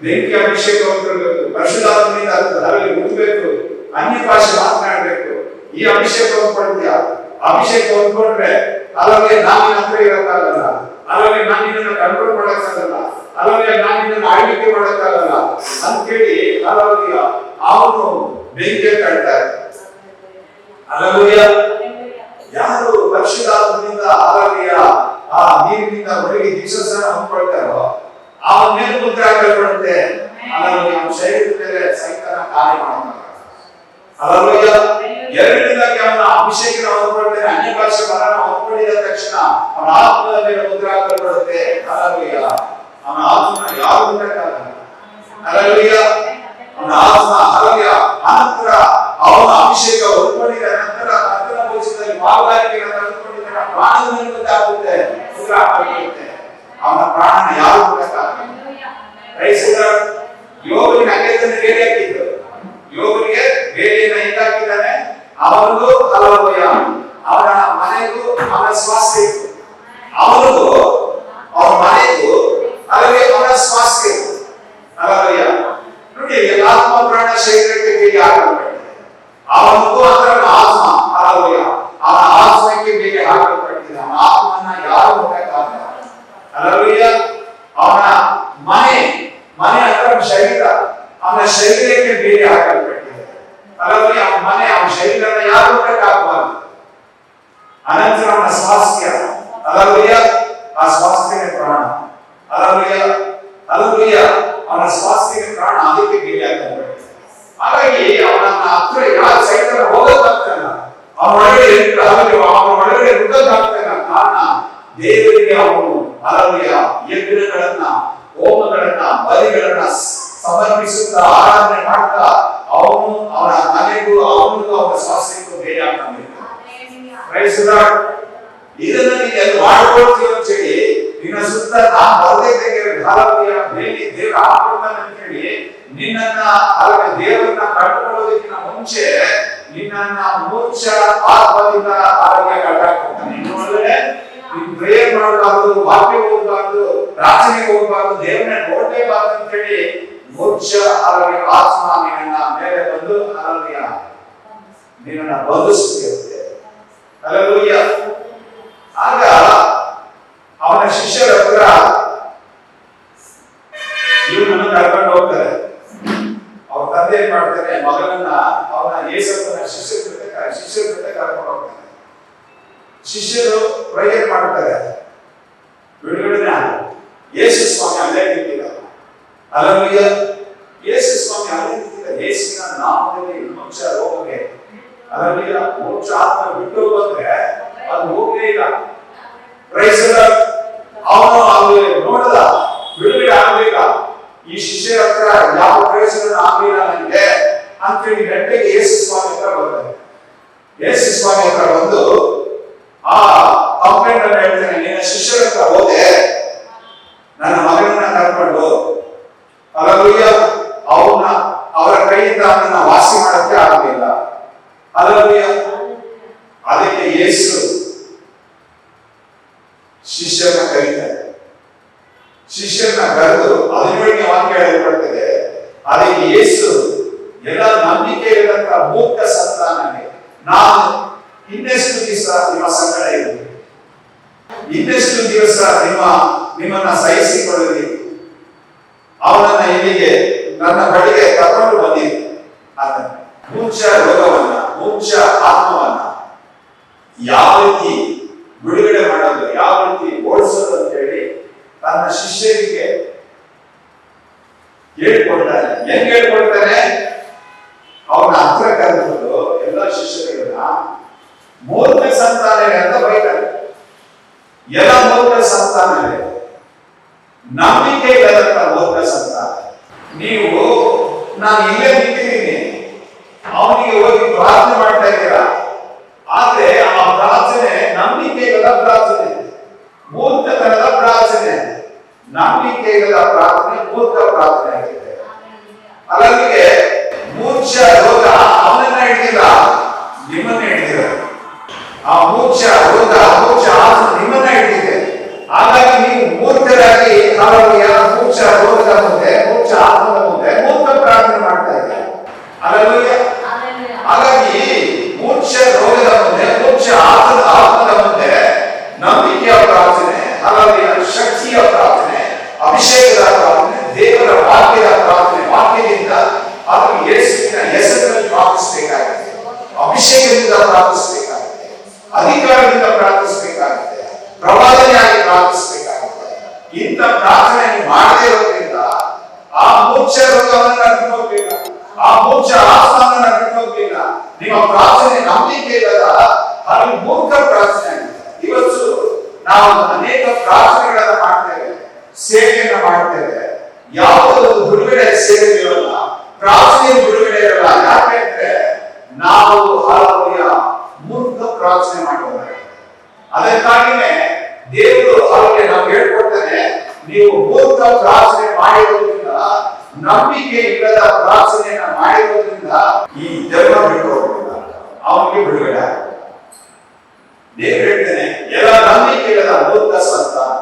ಬೆಂಕಿ ಅಭಿಷೇಕ ಹೊಂದಿರಬೇಕು, ಪರಿಶುದ್ಧಾತ್ಮನಿಂದ ಅದರಲ್ಲಿ ಹುಟ್ಟಬೇಕು, ಅನ್ಯ ಭಾಷೆ ಮಾತನಾಡಬೇಕು. ಈ ಅಭಿಷೇಕ ಹೊಂದ್ಕೊಳ್ತೀಯ. ಅಭಿಷೇಕ ಹೊಂದ್ಕೊಂಡ್ರೆ ಅಲ್ಲವೇ ನಾನು ನಿನ್ನ ಹತ್ರ ಇರೋಕ್ಕಾಗಲ್ಲ, ಅಲ್ಲವೇ ನಾನು ನಿನ್ನನ್ನು ಕಂಟ್ರೋಲ್ ಮಾಡಕ್ಕಾಗಲ್ಲ, ಅಲ್ಲವೇ ನಾನು ನಿನ್ನನ್ನು ಆಳ್ವಿಕೆ ಮಾಡಕ್ಕಾಗಲ್ಲ ಅಂತೇಳಿ ಅಲ್ಲವೇ ಅವನು ಬೆಂಕಿ ಕಟ್ತಾರೆ. ಅಲ್ಲವೇ ಯಾರು ಪರಿಶುದ್ಧಾತ್ಮನಿಂದ ಅಲ್ಲವೇ ಆ ನೀರಿನಿಂದ ಹೊರಗೆ ದೀಕ್ಷಾಸ್ನಾನ ಹೊಂದ್ಕೊಳ್ತಾರೋ ಅವನ ಮೇಲೆ ಮುದ್ರೆ ಹಾಕಲ್ಪಡುತ್ತೆ. ಅಲ್ಲವೇ ಅವನ ಶರೀರದ ಮೇಲೆ ಸೈತಾನ ಕಾರ್ಯ ಮಾಡಲ್ಲ. ಅಲ್ಲವೇ ಎರಡನೇದಾಗಿ ಅವನ ಅಭಿಷೇಕನ ಹೊಂದ್ಕೊಳ್ತಾನೆ, ಅನ್ಯ ಭಾಷೆ ಬರನ ಹೊಂದ್ಕೊಂಡಿದ ತಕ್ಷಣ ಅವನ ಆತ್ಮದ ಮೇಲೆ ಮುದ್ರೆ ಹಾಕಲ್ಪಡುತ್ತೆ. ಅಲ್ಲವೇ ಅವನ ಆತ್ಮನ ಯಾರು ಮುಟ್ಟಕ್ಕಾಗಲ್ಲ. ಅಲ್ಲವೇ ಅವನ ಆತ್ಮ ಅಲ್ಲವೇ ಅನಂತರ ಅವನ ಅಭಿಷೇಕ ಹೊಂದ್ಕೊಂಡಿದ ನಂತರ ಕರ್ತನ ಭೋಜನದಲ್ಲಿ ಪಾಲುಗಾರಿಕೆಯನ್ನು ತೆಗೆದುಕೊಂಡಿದ್ದ ಪ್ರಾಣದ ಮೇಲೆ ಮುದ್ರೆ ಆಗುತ್ತೆ, ಮುದ್ರೆ ಹಾಕಲ್ಪಡುತ್ತೆ. ಅವನ ಪ್ರಾಣನ ಯಾರು ಮುಟ್ಟಕ್ಕಾಗಲ್ಲ. ಯೋಗನಿಗೆ ಅಗೇತನ ಬೇರೆ ಹಾಕಿದ್ದು, ಯೋಗನಿಗೆ ಬೇರೆಯನ್ನ ಹಿಂದಾಕಿದ್ದಾನೆ. ಅವನಿಗೂ ಅಲವಯ ಅವನ ಮನೆಗೂ ಅವನ ಸ್ವಾಸ್ಥ್ಯ ಇತ್ತು, ಅವನಿಗೂ ಅವನ ಮನೆಗೂ ಅಲ್ಲವೇ ಅವನ ಸ್ವಾಸ್ಥ್ಯ ಇತ್ತು. ಅಲವಯ ನೋಡಿ, ಆತ್ಮ ಪ್ರಾಣ ಶರೀರಕ್ಕೆ ಬೇರೆ ಹಾಕಲ್ಪಟ್ಟಿದೆ. ಅವನಿಗೂ ಅದರ ಆತ್ಮ ಅಲವಯ ಅವನ ಆತ್ಮಕ್ಕೆ ಬೇರೆ ಹಾಕಲ್ಪಟ್ಟಿದೆ. ಅವನ ಆತ್ಮನ ಯಾರು ಮುಟ್ಟಕ್ಕಾಗಲ್ಲ. ಅಲವಯ ಅವನ ಮನೆ ಅದರ ಶರೀರ, ಅವನ ಶರೀರಕ್ಕೆ ಬೇರೆ ಹಾಕಲ್ಪಟ್ಟಿದೆ. ಅಲ್ಲವೇ ಅವನ ಮನೆ ಅವನ ಶರೀರನ ಯಾರು ಮುಟ್ಟಕ್ಕಾಗಬಾರದು. ಅನಂತರ ಅವನ ಸ್ವಾಸ್ಥ್ಯ ಅಲ್ಲವೇ ಆ ಸ್ವಾಸ್ಥ್ಯನೇ ಪ್ರಾಣ. ಅಲ್ಲವೇ ಅವನ ಸ್ವಾಸ್ಥ್ಯಕ್ಕೆ ಪ್ರಾಣ, ಅದಕ್ಕೆ ಬೇರೆ ಹಾಕಲ್ಪಟ್ಟಿದೆ. ಹಾಗಾಗಿ ಅವನನ್ನ ಹತ್ರ ಯಾರು ಸೈತಾನ ಹೋಗಕ್ಕಾಗ್ತಾನ, ಅವನ ಒಳಗಡೆ ನುಗ್ಗಕ್ಕಾಗ್ತಾನ. ಕಾರಣ ದೇವರಿಗೆ ಅವನು ಅಲ್ಲವೇ ಯಜ್ಞಗಳನ್ನ ಹೋಮಗಳನ್ನ ಬಲಿಗಳನ್ನ ಸಮರ್ಪಿಸುತ್ತಾ ಆರಾಧನೆ ಮಾಡ್ತಾ ಅವನು ಅವನ ಮನೆಗೂ ಅವನಿಗೂ ಅವನ ಸ್ವಾಸ್ಥ್ಯಕ್ಕೂ ಬೇರೆ ಆಗ್ತಾನೆ. ಇದನ್ನ ನೀನು ಮಾಡ್ಕೊಳ್ತೀವಿ ಅಂತ ಹೇಳಿ ನಿನ್ನ ಸುತ್ತ ನಾನು ಬರದೇ ಬೇಲಿ ದೇವ್ರ ಹಾಕೊಳ್ತಾನೆ ಅಂತ ಹೇಳಿ ನಿನ್ನನ್ನ ಅಲ್ಲವೇ ದೇವರನ್ನ ಕಟ್ಕೊಳ್ಳೋದಕ್ಕಿಂತ ಮುಂಚೆ ನಿನ್ನನ್ನ ಮೂರ್ಛ ಆತ್ಮದಿಂದ ಆರೋಗ್ಯ ಕಟ್ಟಾಕ್ತಾನೆ. ನೀನು ಪ್ರೇಯರ್ ಮಾಡಬಾರ್ದು, ವಾಕ್ಯ ಓದಬಾರ್ದು, ಪ್ರಾರ್ಥನೆಗೆ ಹೋಗಬಾರ್ದು, ದೇವರನ್ನ ನೋಡಲೇಬಾರ್ದು ಅಂತ ಹೇಳಿ ಮೂರ್ಛ ಅಲ್ಲವೇ ಆತ್ಮ ನಿನ್ನ ಮೇಲೆ ಬಂದು ಅಲ್ಲವೇ ನಿನ್ನ ಬಂಧಿಸುತ್ತಿರುತ್ತೆ. ಅಲ್ಲವೇ ಆಗ ಅವನ ಶಿಷ್ಯರ ಹತ್ರ ಇವನನ್ನು ಕರ್ಕೊಂಡು ಹೋಗ್ತಾರೆ. ಅವ್ರ ತಂದೆ ಏನ್ ಮಾಡ್ತಾರೆ, ಮಗನನ್ನ ಅವನ ಯೇಸಪ್ಪನ ಶಿಷ್ಯರ ಜೊತೆ ಕರ್ಕೊಂಡು ಹೋಗ್ತಾರೆ. ಶಿಷ್ಯರು ಪ್ರೇಯರ್ ಮಾಡ್ತಾರೆ, ಬಿಡುಗಡೆ ಯೇಸು ಸ್ವಾಮಿ ಅಲ್ಲೇ ನಿಂತಿಲ್ಲ. ಅಲ್ಲವೇ ಯೇಸು ಸ್ವಾಮಿ ಅಲ್ಲೇ ನಿಂತಿಲ್ಲ. ಯೇಸುವಿನ ನಾಮದಲ್ಲಿ ಮೋಕ್ಷ ರೋಗಕ್ಕೆ ಅಲ್ಲವೇ ಮೋಕ್ಷ ಆತ್ಮ ಬಿಟ್ಟು ಬಂದ್ರೆ ಅದು ಹೋಗಲೇ ಇಲ್ಲ. ಅವನು ಅಲ್ಲಿ ನೋಡದ ಬಿಡುಗಡೆ ಆಗ್ಲಿಲ್ಲ. ಈ ಶಿಷ್ಯರ ಹತ್ರ ಯಾವ ಪ್ರಯೋಜನ ಆಗ್ಲಿಲ್ಲ ನನಗೆ ಅಂತೇಳಿ ಗಂಟೆಗೆ ಯೇಸು ಸ್ವಾಮಿ ಹತ್ರ ಬರ್ತಾರೆ. ಯೇಸು ಸ್ವಾಮಿ ಹತ್ರ ಬಂದು ಆ ಕಂಪ್ಲೇಂಟ್ ಅನ್ನು ಹೇಳ್ತಾನೆ, ನಿನ್ನ ಶಿಷ್ಯರ ಹತ್ರ ಹೋದೆ, ನನ್ನ ಮಗನನ್ನ ಕರ್ಕೊಂಡು ಅಲ್ಲವೇ ಅವರ ಕೈಯಿಂದ ಅವನನ್ನ ವಾಸಿ ಮಾಡಕ್ಕೆ ಆಗಲಿಲ್ಲ. ಅಲ್ಲವೇ ಅದಕ್ಕೆ ಯೇಸು ಶಿಷ್ಯರನ್ನ ಕರೀತಾರೆ. ಶಿಷ್ಯರನ್ನ ಕರೆದು 17ನೇ ವಾಕ್ಯ ಹೇಳಲ್ಪಡ್ತದೆ. ಅದಕ್ಕೆ ಯೇಸು ಎಲ್ಲ ನಂಬಿಕೆ ಇರತಕ್ಕ ಮೂರ್ಖ ಸಂತಾನಕ್ಕೆ ನಾನು ಇನ್ನೆಷ್ಟು ದಿವಸ ನಿಮ್ಮ ಸಂಗಡ ಇರುವುದು, ಇನ್ನೆಷ್ಟು ದಿವಸ ನಿಮ್ಮನ್ನ ಸಹಿಸಿಕೊಳ್ಳಲಿ, ಅವನನ್ನ ಇಲ್ಲಿಗೆ ನನ್ನ ಬಳಿಗೆ ಕರ್ಕೊಂಡು ಬಂದಿರಿ. ಅದನ್ನ ಮೂರ್ಛ ರೋಗವನ್ನ, ಮೂರ್ಛ ಆತ್ಮವನ್ನ ಯಾವ ರೀತಿ ಬಿಡುಗಡೆ ಮಾಡೋದು, ಯಾವ ರೀತಿ ಓಡಿಸೋದು ಅಂತ ಹೇಳಿ ತನ್ನ ಶಿಷ್ಯರಿಗೆ ಹೇಳ್ಕೊಡ್ತಾನೆ. ಹೆಂಗ್ ಹೇಳ್ಕೊಡ್ತಾನೆ? ಅವನ ಹತ್ರ ಕರೆದು ಎಲ್ಲ ಶಿಷ್ಯರುಗಳನ್ನ ಮೂರ್ಖ ಸಂತಾನವೇ ಅಂತ ಬೈತಾರೆ. ಎಲ್ಲ ಮೂರ್ಖ ಸಂತಾನವೇ, ನಂಬಿಕೆ ಇಲ್ಲದಂತ ಮೂರ್ಖ ಸಂತಾನ. ನೀವು ನಾನು ಇಲ್ಲೇ ನಿಂತಿದ್ದೀನಿ, ಅವನಿಗೆ ಹೋಗಿ ಪ್ರಾರ್ಥನೆ ಮಾಡ್ತಾ ಇದ್ದೀರಾ, ಆದ್ರೆ ಆ ಪ್ರಾರ್ಥನೆ ನಂಬಿಕೆ ಇಲ್ಲದ ಪ್ರಾರ್ಥನೆ, ಮೂರ್ಖತನದ ಪ್ರಾರ್ಥನೆ. ನಂಬಿಕೆ ಇಲ್ಲದ ಪ್ರಾರ್ಥನೆ ಮೂರ್ಖ ಪ್ರಾರ್ಥನೆ. ಹೋಗೋದ್ರಿಂದ ಅದು ಯೇಸುವಿನ ಹೆಸರಿನಲ್ಲಿ ಪ್ರಾರ್ಥಿಸಬೇಕಾಗುತ್ತೆ, ಅಭಿಷೇಕದಿಂದ ಪ್ರಾರ್ಥಿಸಬೇಕಾಗುತ್ತೆ, ಅಧಿಕಾರದಿಂದ ಪ್ರಾರ್ಥಿಸಬೇಕಾಗುತ್ತೆ, ಪ್ರವಾದನೆಯಾಗಿ ಪ್ರಾರ್ಥಿಸಬೇಕಾಗುತ್ತೆ. ಇಂಥ ಪ್ರಾರ್ಥನೆ ಮಾಡದೇ ಇರೋದ್ರಿಂದ ಆ ಮೋಕ್ಷ ರೋಗವನ್ನ ಬಿಟ್ಟೋಗ್ಲಿಲ್ಲ, ಆ ಮೋಕ್ಷ ಆತ್ಮವನ್ನ ಬಿಟ್ಟೋಗ್ಲಿಲ್ಲ. ನಿಮ್ಮ ಪ್ರಾರ್ಥನೆ ನಂಬಿಕೆ ಇಲ್ಲದ ಅದು ಮೂರ್ಖ ಪ್ರಾರ್ಥನೆ ಆಗಿದೆ. ಇವತ್ತು ನಾವು ಅನೇಕ ಪ್ರಾರ್ಥನೆಗಳನ್ನ ಮಾಡ್ತೇವೆ, ಸೇವೆಯನ್ನ ಮಾಡ್ತೇವೆ, ಯಾವುದೋ ಬಿಡುಗಡೆ ಸೇವೆ ಇರಲ್ಲ, ಪ್ರಾರ್ಥನೆ ಬಿಡುಗಡೆ ಇರಲ್ಲ. ಯಾಕೆಂದ್ರೆ ನಾವು ಹಲವೆಯ ಮೂರ್ಖ ಪ್ರಾರ್ಥನೆ ಮಾಡುವ. ಅದಕ್ಕಾಗಿನೇ ದೇವರು ಅವರಿಗೆ ನಾವು ಹೇಳ್ಕೊಡ್ತೇನೆ, ನೀವು ಮೂರ್ಖ ಪ್ರಾರ್ಥನೆ ಮಾಡಿರೋದ್ರಿಂದ, ನಂಬಿಕೆ ಇಲ್ಲದ ಪ್ರಾರ್ಥನೆಯನ್ನ ಮಾಡಿರೋದ್ರಿಂದ ಈ ಜನ್ಮ ಬಿಟ್ಟು ಹೋಗ್ತಿಲ್ಲ, ಅವನಿಗೆ ಬಿಡುಗಡೆ ಆಗುತ್ತೆ. ದೇವರು ಹೇಳ್ತೇನೆ, ಎಲ್ಲ ನಂಬಿಕೆ ಇಲ್ಲದ ಮೂರ್ಖ ಸಂತಾನ,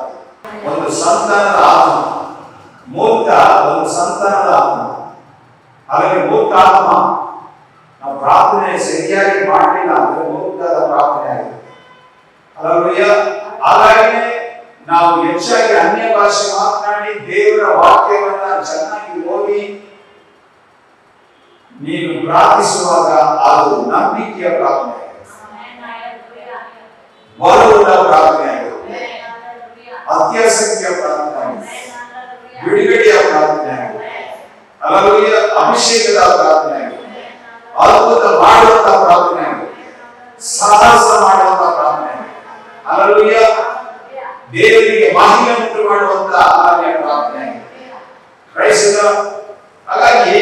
ಒಂದು ಸಂತಾನದ ಆತ್ಮ, ಮೂರ್ಖ ಒಂದು ಸಂತಾನದ ಆತ್ಮ. ಹಾಗಾಗಿ ಮೂರ್ಖ ಆತ್ಮ ನಾವು ಪ್ರಾರ್ಥನೆ ಸರಿಯಾಗಿ ಮಾಡಲಿಲ್ಲ ಅಂದ್ರೆ ಮೂರ್ಖದ ಪ್ರಾರ್ಥನೆ ಆಗಿದೆ. ಹಾಗಾಗಿ ನಾವು ಹೆಚ್ಚಾಗಿ ಅನ್ಯ ಭಾಷೆ ಮಾತನಾಡಿ ದೇವರ ವಾಕ್ಯವನ್ನ ಚೆನ್ನಾಗಿ ಓದಿ ನೀನು ಪ್ರಾರ್ಥಿಸುವಾಗ ಅದು ನಂಬಿಕೆಯ ಪ್ರಾರ್ಥನೆ, ಬಲವುಳ್ಳ ಪ್ರಾರ್ಥನೆ ಆಗಿದೆ, ಅತ್ಯಾಸಕ್ತಿಯ ಪ್ರಾರ್ಥನೆ ಆಗಿದೆ, ಬಿಡುಗಡೆಯ ಪ್ರಾರ್ಥನೆ ಆಗಿದೆ, ಅಭಿಷೇಕದ ಪ್ರಾರ್ಥನೆ ಆಗಿದೆ, ಅದ್ಭುತ ಮಾಡುವಂತ ಪ್ರಾರ್ಥನೆ ಆಗಿದೆ, ಸಾಹಸ ಮಾಡುವಂತ ಪ್ರಾರ್ಥನೆ ಆಗಿದೆ. ಹಲ್ಲೆಲೂಯಾ. ದೇವರಿಗೆ ಮಹಿಮೆ ಉಂಟು ಮಾಡುವಂತ ಪ್ರಾರ್ಥನೆ ಆಗಿದೆ. ಹಾಗಾಗಿ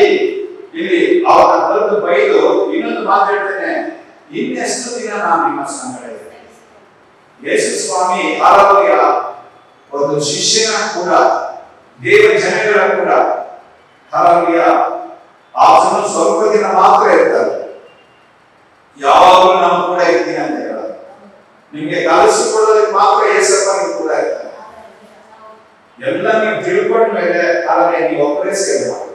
ಇಲ್ಲಿ ಅವರ ತಂದು ಬೈದು ಇನ್ನೊಂದು ಮಾತಾಡ್ತೇನೆ, ಇನ್ನೆಷ್ಟು ದಿನ ನಾನು ನಿಮ್ಮ ಸಂಗಡ ಇರ್ತೇನೆ. ಯೇಸು ಸ್ವಾಮಿ ಹಲವೆಯ ಒಂದು ಶಿಷ್ಯನ ಕೂಡ, ದೇವ ಜನಗಳ ಕೂಡ ಹಲವೆಯ ಆತನು ಸ್ವಲ್ಪ ದಿನ ಮಾತ್ರ ಇರ್ತಾರೆ, ಯಾವಾಗಲೂ ನಾವು ಕೂಡ ಇರ್ತೀನಿ ಅಂತ ಹೇಳೋದು. ನಿಮ್ಗೆ ಕಲಿಸಿಕೊಳ್ಳೋದಕ್ಕೆ ಮಾತ್ರ ಯೇಸಪ್ಪ ನೀವು ಕೂಡ ಇರ್ತಾರೆ. ಎಲ್ಲ ನೀವು ತಿಳ್ಕೊಂಡ ಮೇಲೆ ಹಾಗೆ ನೀವು ಒಬ್ಬರೇ ಸೇವೆ ಮಾಡಿ.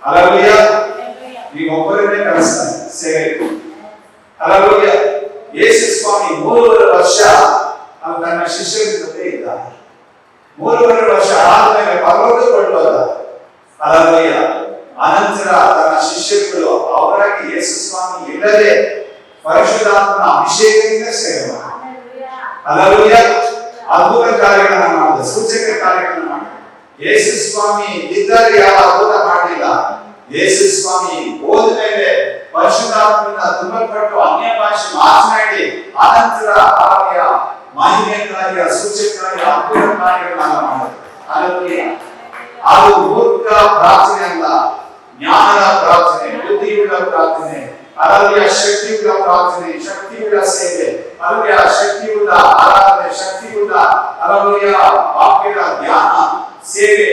ಹಲ್ಲೆಲೂಯಾ. ನೀವು ಒಬ್ಬರನ್ನೇ ಕಲಿಸ್ತಾನೆ ಸೇವೆ. ಹಲ್ಲೆಲೂಯಾ. ಯೇಸು ಸ್ವಾಮಿ 3.5 ವರ್ಷ ತನ್ನ ಶಿಷ್ಯರ ಜೊತೆ ಇದ್ದಾನೆ. 3.5 ವರ್ಷ ಆದ್ಮೇಲೆ ಪರಲೋಕಕ್ಕೆ ಹೋದ. ಹಲ್ಲೆಲೂಯಾ. ಅನಂತರ ತನ್ನ ಶಿಷ್ಯರುಗಳು ಅವರಾಗಿ ಯೇಸು ಸ್ವಾಮಿ ಇಲ್ಲದೆ ಪರಿಶುದ್ಧಾತ್ಮನ ಅಭಿಷೇಕದಿಂದ ಸೇವೆ ಮಾಡಿ. ಹಲ್ಲೆಲೂಯಾ. ಅದ್ಭುತ ಕಾರ್ಯಗಳನ್ನ ಮಾಡಿದ, ಸೂಚಕ ಕಾರ್ಯಗಳನ್ನ ಮಾಡಿದ. ಯೇಸು ಸ್ವಾಮಿ ಇದ್ದರೆ ಯಾವ ಅದ್ಭುತ ಮಾಡಲಿಲ್ಲ. ಯೇಸು ಸ್ವಾಮಿ ಹೋದ ಮೇಲೆ ಪರಿಶುದ್ಧಾತ್ಮದಿಂದ ತುಂಬಲ್ಪಟ್ಟು ಅನ್ಯ ಭಾಷೆ ಮಾತನಾಡಿ ಅನಂತರ ಆಕೆಯ ಮಹಿಮೆ ಕಾರ್ಯ, ಸೂಚಕ ಕಾರ್ಯ, ಅದ್ಭುತ ಕಾರ್ಯಗಳನ್ನ ಮಾಡಿದ. ಹಲ್ಲೆಲೂಯಾ. ಅದು ಮೂರ್ಖ ಪ್ರಾರ್ಥನೆ ಅಲ್ಲ, ಜ್ಞಾನದ ಪ್ರಾರ್ಥನೆ, ಬುದ್ಧಿಯುಳ್ಳ ಪ್ರಾರ್ಥನೆ, ಹಲ್ಲೆಲೂಯಾ. ಶಕ್ತಿಯುಳ್ಳ ಪ್ರಾರ್ಥನೆ, ಶಕ್ತಿಯುಳ್ಳ ಸೇವೆ, ಹಲ್ಲೆಲೂಯಾ. ಶಕ್ತಿಯುಳ್ಳ ಆರಾಧನೆ, ಶಕ್ತಿಯುಳ್ಳ ಹಲ್ಲೆಲೂಯಾ ವಾಕ್ಯದ ಧ್ಯಾನ, ಸೇವೆ,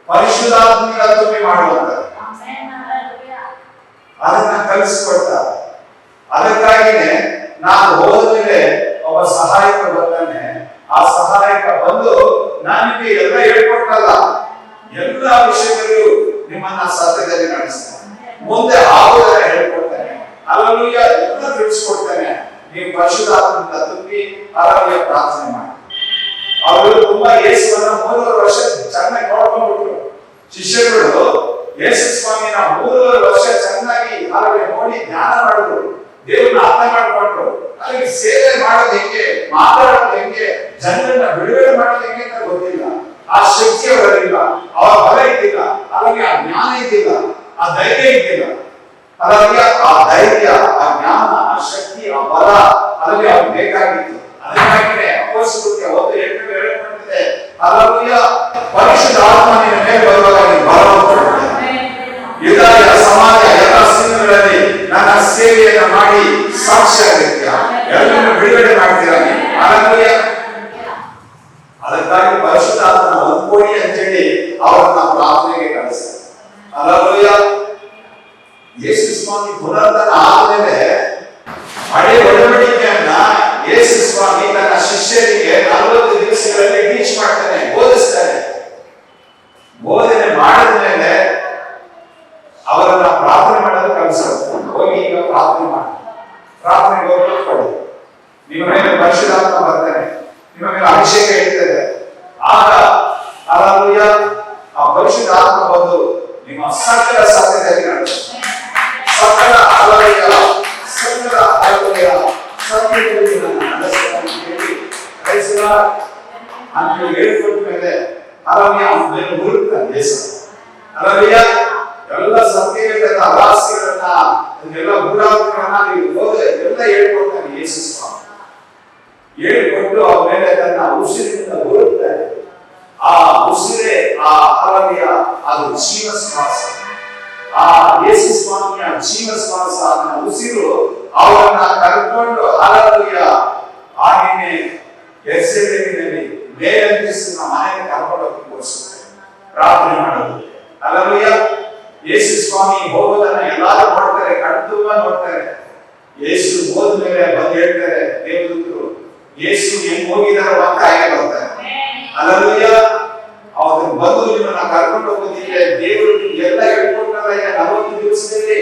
ಪರಿಶುದ್ಧಾತ್ಮನಿಂದ ತುಂಬಿ ಮಾಡುವಂತ ಅದನ್ನ ಕಲಿಸಿಕೊಡ್ತಾರೆ. ಅದಕ್ಕಾಗಿನೇ ನಾನು ಹೋದ ಮೇಲೆ ಒಬ್ಬ ಸಹಾಯಕ ಬರ್ತಾನೆ. ಆ ಸಹಾಯಕ ಬಂದು ನನಗೆ ಎಲ್ಲ ಹೇಳ್ಕೊಟ್ಟಲ್ಲ, ಎಲ್ಲ ವಿಷಯದಲ್ಲೂ ನಿಮ್ಮನ್ನ ಸತ್ಯದಲ್ಲಿ ನಡೆಸ್ತಾನೆ, ಮುಂದೆ ಆಗೋದನ್ನ ಹೇಳ್ಕೊಡ್ತಾನೆ. ಹಲ್ಲೆಲೂಯಾ. ಎಲ್ಲ ತಿಳಿಸ್ಕೊಡ್ತಾನೆ. ನೀವು ಪರಿಶುದ್ಧಾತ್ಮನಿಂದ ತುಂಬಿ ಹಲ್ಲೆಲೂಯಾ ಪ್ರಾರ್ಥನೆ ಮಾಡಿ. ಅವರು ತುಂಬಾ ಯೇಸುವನ್ನ 3.5 ವರ್ಷ ಚೆನ್ನಾಗಿ ನೋಡ್ಕೊಂಡ್ಬಿಟ್ರು. ಶಿಷ್ಯರುಗಳು ಯೇಸು ಸ್ವಾಮಿನ 3.5 ವರ್ಷ ಚೆನ್ನಾಗಿ ಹಲ್ಲೆಲೂಯಾ ನೋಡಿ ಧ್ಯಾನ ಮಾಡಿದ್ರು, ದೇವರನ್ನ ಅರ್ಥ ಮಾಡ್ಕೊಂಡ್ರು. ಅದಕ್ಕೆ ಸೇವೆ ಮಾಡೋದು ಹೆಂಗೆ, ಮಾತಾಡೋದು ಹೆಂಗೆ, ಜನರನ್ನ ಬಿಡುಗಡೆ ಮಾಡೋದು ಹೆಂಗೆ ಅಂತ ಗೊತ್ತಿಲ್ಲ. ಆ ಶಕ್ತಿ ಅವರಿಲ್ಲ, ಅವರ ಬಲ ಇದ್ದಿಲ್ಲ, అలాగే ಆ ಜ್ಞಾನ ಇದ್ದಿಲ್ಲ, ಆ ಧೈರ್ಯ ಇದ್ದಿಲ್ಲ. అలాగే ಆ ಧೈರ್ಯ, ಆ ಜ್ಞಾನ, ಆ ಶಕ್ತಿ, ಆ ಬಲ అలాగే ಅವ್ರಿಗೆ ಬೇಕಾಗಿತ್ತು. ಅದಕ್ಕಾಗಿಯೇ ಅಪೊಸ್ತಲರಿಗೆ 1:8 ಹೇಳಲ್ಪಟ್ಟಿದೆ, ಹಲ್ಲೆಲೂಯಾ. ಪರಿಶುದ್ಧ ಆತ್ಮನಿನ ಮೇಲೆ ಬರುವಾಗ ಬಲವನ್ನು ಕೊಡುತ್ತಾನೆ. ಯುದಾಯ ಸಮಾಜ ಎಲ್ಲ ಸ್ಥಳಗಳಲ್ಲಿ ನನ್ನ ಸೇವೆಯನ್ನು ಮಾಡಿ ಸಾಕ್ಷಿಯಾಗಿರ್ತೀಯ, ಎಲ್ಲರನ್ನು ಬಿಡುಗಡೆ ಮಾಡ್ತೀರಾ. ಹಲ್ಲೆಲೂಯಾ. ಅದಕ್ಕಾಗಿ ಪರಿಶುದ್ಧ ಆತ್ಮನ ಹೊಂದ್ಕೊಳ್ಳಿ ಅಂತೇಳಿ ಅವರನ್ನ ಪ್ರಾರ್ಥನೆಗೆ ಕಳಿಸ್ತಾರೆ. ಹಲ್ಲೆಲೂಯಾ. ಯೇಸು ಸ್ವಾಮಿ ಪುನರುತ್ಥಾನ ಆದಮೇಲೆ ಹಳೆ ಒಡಂಬಡಿಕೆಯನ್ನ ಯೇಸು ಸ್ವಾಮಿ ತನ್ನ ಶಿಷ್ಯರಿಗೆ 40 ದಿವಸಗಳಲ್ಲಿ ಟೀಚ್ ಮಾಡ್ತಾನೆ, ಬೋಧಿಸ್ತಾನೆ. ಬೋಧನೆ ಮಾಡಿದ ಮೇಲೆ ಅವರನ್ನ ಪ್ರಾರ್ಥನೆ ಮಾಡಲು ಕಲಿಸ್ತಾರೆ. ಹೋಗಿ ಈಗ ಪ್ರಾರ್ಥನೆ ಮಾಡಿ, ಪ್ರಾರ್ಥನೆಗೆ ಹೋಗಿ ಕೊಡಿ, ನಿಮ್ಮ ಮೇಲೆ ಪರಿಶುದ್ಧಾತ್ಮ ಬರ್ತಾನೆ, ನಿಮ್ಮ ಮೇಲೆ ಅಭಿಷೇಕ ಇರ್ತದೆ. ಆಗ ಹಲ್ಲೆಲೂಯಾ ಆ ಪರಿಶುದ್ಧ ಆತ್ಮ ಬಂದು ನಿಮ್ಮ ಸಕಲ ಸಾಧ್ಯತೆಯಾಗಿ ನಡೆಯುತ್ತೆ. ಸಕಲ ಹಲವೆಯ ಸತ್ಯದಲ್ಲಿ ನಡೆಸ್ತಾನೆ ಹೇಳಿ ಕ್ರೈಸ್ತ ಅಂತ ಹೇಳ್ಕೊಟ್ಟ ಮೇಲೆ ಹಲವೆಯ ಮೇಲೆ ಹುಡುಕ್ತಾನೆ ಯೇಸು. ಹಲವೆಯ ಎಲ್ಲ ಸತ್ಯಗಳ ರಹಸ್ಯಗಳನ್ನ ಎಲ್ಲ ಗೂಢಾರ್ಥಗಳನ್ನ ನೀವು ಹೋದ್ರೆ ಎಲ್ಲ ಹೇಳ್ಕೊಡ್ತಾನೆ ಯೇಸು ಸ್ವಾಮಿ. ಹೇಳಿಕೊಟ್ಟು ಅವ್ರ ಮೇಲೆ ತನ್ನ ಉಸಿರಿನಿಂದ ಹುಡುಕ್ತಾರೆ. ಆ ಉಸಿರೇ ಆ ಹಲವೆಯ ಅದು ಜೀವ ಶ್ವಾಸ. ಆ ಯೇಸು ಸ್ವಾಮಿಯ ಜೀವ ಶ್ವಾಸ ಉಸಿರು ಅವರನ್ನ ಕರ್ಕೊಂಡು ಹಲವೆಯ ಹಾಗೇನೆ ಯೆರೂಸಲೇಮಿನಲ್ಲಿ ಮೇಲಂತಸ್ತಿನ ಮನೆಗೆ ಕರ್ಕೊಂಡು ಹೋಗಿಸುತ್ತೆ ಪ್ರಾರ್ಥನೆ ಮಾಡೋದು. ಹಲವೆಯ ಯೇಸು ಸ್ವಾಮಿ ಹೋಗೋದನ್ನ ಎಲ್ಲರೂ ನೋಡ್ತಾರೆ, ಕಣ್ತುಂಬ ನೋಡ್ತಾರೆ. ಯೇಸು ಹೋದ ಮೇಲೆ ಬಂದು ಹೇಳ್ತಾರೆ ದೇವದೂತರು, ಯೇಸು ಹೆಂಗ್ ಹೋಗಿದಾರೋ ಅಂತ ಹಾಗೆ ಬರ್ತಾರೆ. ಹಲವೆಯ ಅವ್ರು ಬಂದು ನಿಮ್ಮನ್ನ ಕರ್ಕೊಂಡು ಹೋಗೋದಿದ್ರೆ ದೇವರು ಎಲ್ಲ ಹೇಳ್ಕೊಟ್ಟಲ್ಲ. ಈಗ 40 ದಿವಸದಲ್ಲಿ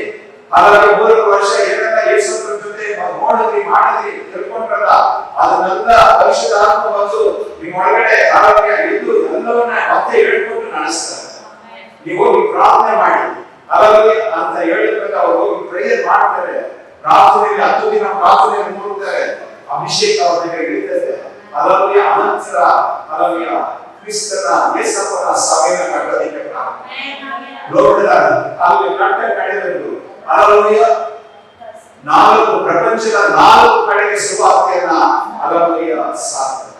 ಹಲವಾರು 3 ವರ್ಷ ಏನೆಲ್ಲ ಯೇಸುವಿನ ಜೊತೆ ನೋಡಿದ್ರಿ ಮಾಡಿದ್ರಿ ತಿಳ್ಕೊಂಡ್ರಲ್ಲ, ಅದನ್ನೆಲ್ಲ ಪರಿಶುದ್ಧಾತ್ಮ ಬಂದು ನಿಮ್ಮ ಒಳಗಡೆ ಆರೋಗ್ಯ ಇದ್ದು ಎಲ್ಲವನ್ನ ಮತ್ತೆ ಹೇಳ್ಕೊಟ್ಟು ನಡೆಸ್ತಾರೆ. ನೀವು ಹೋಗಿ ಪ್ರಾರ್ಥನೆ ಮಾಡಿ ಹಲವಾರು ಅಂತ ಹೇಳಿದ್ಮೇಲೆ ಅವ್ರು ಹೋಗಿ ಪ್ರೇಯರ್ ಮಾಡ್ತಾರೆ. ಪ್ರಾರ್ಥನೆಯಲ್ಲಿ 10 ದಿನ ಪ್ರಾರ್ಥನೆಯನ್ನು ನೋಡ್ತಾರೆ. ಅಭಿಷೇಕ ಅವರಿಗೆ ಇರ್ತದೆ. ಹಲವಾರು ಅನಂತರ ಹಲವಾರು ಕ್ರಿಸ್ತನ ಯೇಸಪ್ಪನ ಸಭೆಯನ್ನು ಕಟ್ಟೋದಕ್ಕೆ ಲೋಕದ ಅಲ್ಲಿ ಕಟ್ಟ ಕಡೆದರು ಹಲವಾರು 4 ಪ್ರಪಂಚದ 4 ಕಡೆಗೆ ಸುವಾರ್ತೆಯನ್ನ ಹಲವಾರು ಸಾಕ್ತಾರೆ.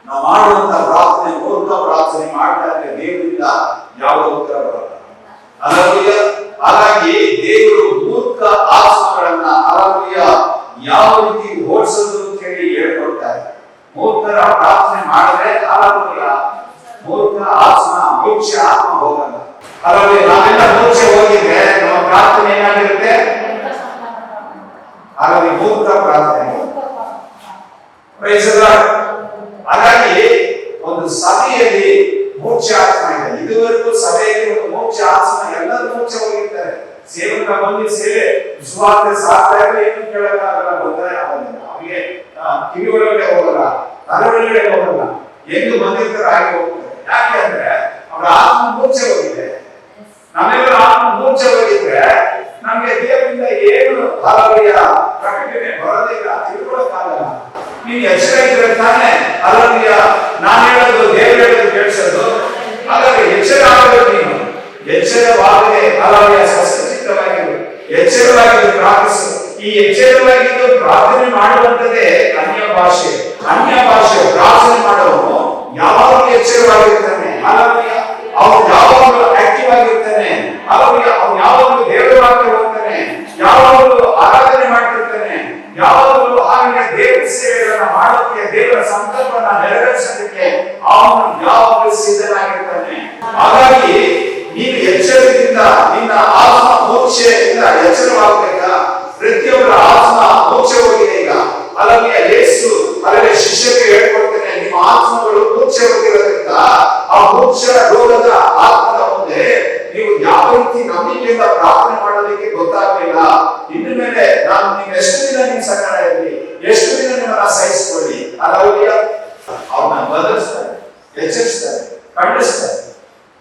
ನಾವು ಮಾಡುವಂತ ಪ್ರಾರ್ಥನೆ ಮೂರ್ಖ ಪ್ರಾರ್ಥನೆ ಮಾಡ್ತಾ ಇದ್ರೆ ದೇವರಿಂದ ಯಾವ ಉತ್ತರ ಬರಲ್ಲ. ಹಾಗಾಗಿ ದೇವರು ಮೂರ್ಖ ಆತ್ಮಗಳನ್ನ ಯಾವ ರೀತಿ ಓಡಿಸೋದು ಅಂತ ಹೇಳಿ ಹೇಳ್ಕೊಡ್ತಾರೆ. ಮೂರ್ಖರ ಪ್ರಾರ್ಥನೆ ಮಾಡಿದ್ರೆ ಮೂರ್ಖ ಆತ್ಮ ಮೋಕ್ಷ ಆತ್ಮ ಹೋಗಲ್ಲ. ಹಾಗಾಗಿ ನಾವೆಲ್ಲ ಮೋಕ್ಷ ಹೋಗಿದ್ರೆ ನಮ್ಮ ಪ್ರಾರ್ಥನೆ ಏನಾಗಿರುತ್ತೆ? ಹಾಗಾಗಿ ಮೂರ್ಖ ಪ್ರಾರ್ಥನೆ. ಹಾಗಾಗಿ ಒಂದು ಸಭೆಯಲ್ಲಿ ಮೋಕ್ಷ ಆತ್ಮ ಇದೆ. ಇದುವರೆಗೂ ಸಭೆಯಲ್ಲಿ ಒಂದು ಮೋಕ್ಷ ಆತ್ಮ ಎಲ್ಲರೂ ಮೋಕ್ಷ ಹೋಗಿರ್ತಾರೆ. ಸೇವಕ ಬಂದು ಸೇವೆ ವಿಶ್ವಾಸ ಸಾಕ್ತಾ ಇದ್ರೆ ಏನು ಕೇಳಕ್ಕಾಗಲ್ಲ, ಬಂದ್ರೆ ಆಗೋದಿಲ್ಲ. ಅವರಿಗೆ ಕಿವಿ ಒಳಗಡೆ ಹೋಗಲ್ಲ, ತಲೆ ಒಳಗಡೆ ಹೋಗಲ್ಲ, ಎಂದು ಬಂದಿರ್ತಾರೆ ಹಾಗೆ ಹೋಗ್ತಾರೆ. ಯಾಕೆ ಅಂದ್ರೆ ಅವರ ಆತ್ಮ ಮೋಕ್ಷ ಹೋಗಿದೆ. ನಮ್ಮೆಲ್ಲರ ಆತ್ಮ ಮೋಕ್ಷ ಹೋಗಿದ್ರೆ ನಮ್ಗೆ ದೇವರಿಂದ ಏನು ಹಲವೆಯ ಪ್ರಕಟಣೆ ಬರೋದಿಲ್ಲ, ತಿಳ್ಕೊಳಕ್ಕಾಗಲ್ಲ. ನೀನು ಎಚ್ಚರ ಇದ್ರೆ ತಾನೆ ಹಲವೆಯ ನಾನು ಹೇಳೋದು ದೇವರು ಹೇಳೋದು ಕೇಳಿಸೋದು. ಹಾಗಾಗಿ ಎಚ್ಚರ ಆಗಬೇಕು. ನೀನು ಎಚ್ಚರವಾಗದೆ ಹಲವೆಯ ಸ್ವಸ್ಥಚಿತ್ತವಾಗಿರು, ಎಚ್ಚರವಾಗಿದ್ದು ಪ್ರಾರ್ಥಿಸು. ಈ ಎಚ್ಚರವಾಗಿದ್ದು ಪ್ರಾರ್ಥನೆ ಮಾಡುವಂತದೇ ಅನ್ಯ ಭಾಷೆ. ಅನ್ಯ ಭಾಷೆ ಪ್ರಾರ್ಥನೆ ಮಾಡುವವನು ಯಾವಾಗಲೂ ಎಚ್ಚರವಾಗಿರ್ತಾನೆ. ಹಲವೆಯ ಅವನು ಯಾವಾಗಲೂ ಆಕ್ಟಿವ್ ಆಗಿರ್ತಾನೆ. ಹಲವೆಯ ಅವನು ಯಾವಾಗಲೂ ದೇವರ ವಾಕ್ಯ ಹೋಗ್ತಾನೆ, ಯಾವಾಗಲೂ ಆರಾಧನೆ ಮಾಡ್ತಿರ್ತಾನೆ, ಯಾವಾಗಲೂ ಹಾಗೆ ದೇವರ ಸೇವೆಗಳನ್ನ ಮಾಡೋದಕ್ಕೆ, ದೇವರ ಸಂಕಲ್ಪನ ನೆರವೇರಿಸೋದಕ್ಕೆ ಅವನು ಯಾವಾಗಲೂ ಸಿದ್ಧನಾಗಿರ್ತಾನೆ. ಹಾಗಾಗಿ ನೀನು ಎಚ್ಚರದಿಂದ ನಿನ್ನ ಆತ್ಮ ಮೋಕ್ಷದಿಂದ ಎಚ್ಚರವಾಗಬೇಕಾ? ಪ್ರತಿಯೊಬ್ಬರ ಆತ್ಮ ಮೋಕ್ಷ ಹೋಗಿದೆ ಈಗ. ಅಲ್ಲವೇ ಯೇಸು ಅಲ್ಲವೇ ಶಿಷ್ಯರಿಗೆ ಹೇಳ್ಕೊಡ್ತೇನೆ, ನಿಮ್ಮ ಆತ್ಮಗಳು ಮೋಕ್ಷ ಹೋಗಿರೋದ್ರಿಂದ ಆ ಮೋಕ್ಷ ರೋಗದ ಆತ್ಮದ ಮುಂದೆ ನೀವು ಯಾವ ರೀತಿ ನಂಬಿಕೆಯಿಂದ ಪ್ರಾರ್ಥನೆ ಮಾಡೋದಕ್ಕೆ ಗೊತ್ತಾಗಲಿಲ್ಲ. ಇನ್ನು ಮೇಲೆ ನಾನು ನೀವು ಎಷ್ಟು ದಿನ ನಿಮ್ ಸಂಗಡ ಇರಲಿ, ಎಷ್ಟು ದಿನ ನಿಮ್ಮನ್ನ ಸಹಿಸಿಕೊಳ್ಳಿ. ಅಲ್ಲವೇ ಅವನ್ನ ಬದಲಿಸ್ತಾರೆ, ಎಚ್ಚರಿಸ್ತಾರೆ, ಖಂಡಿಸ್ತಾರೆ.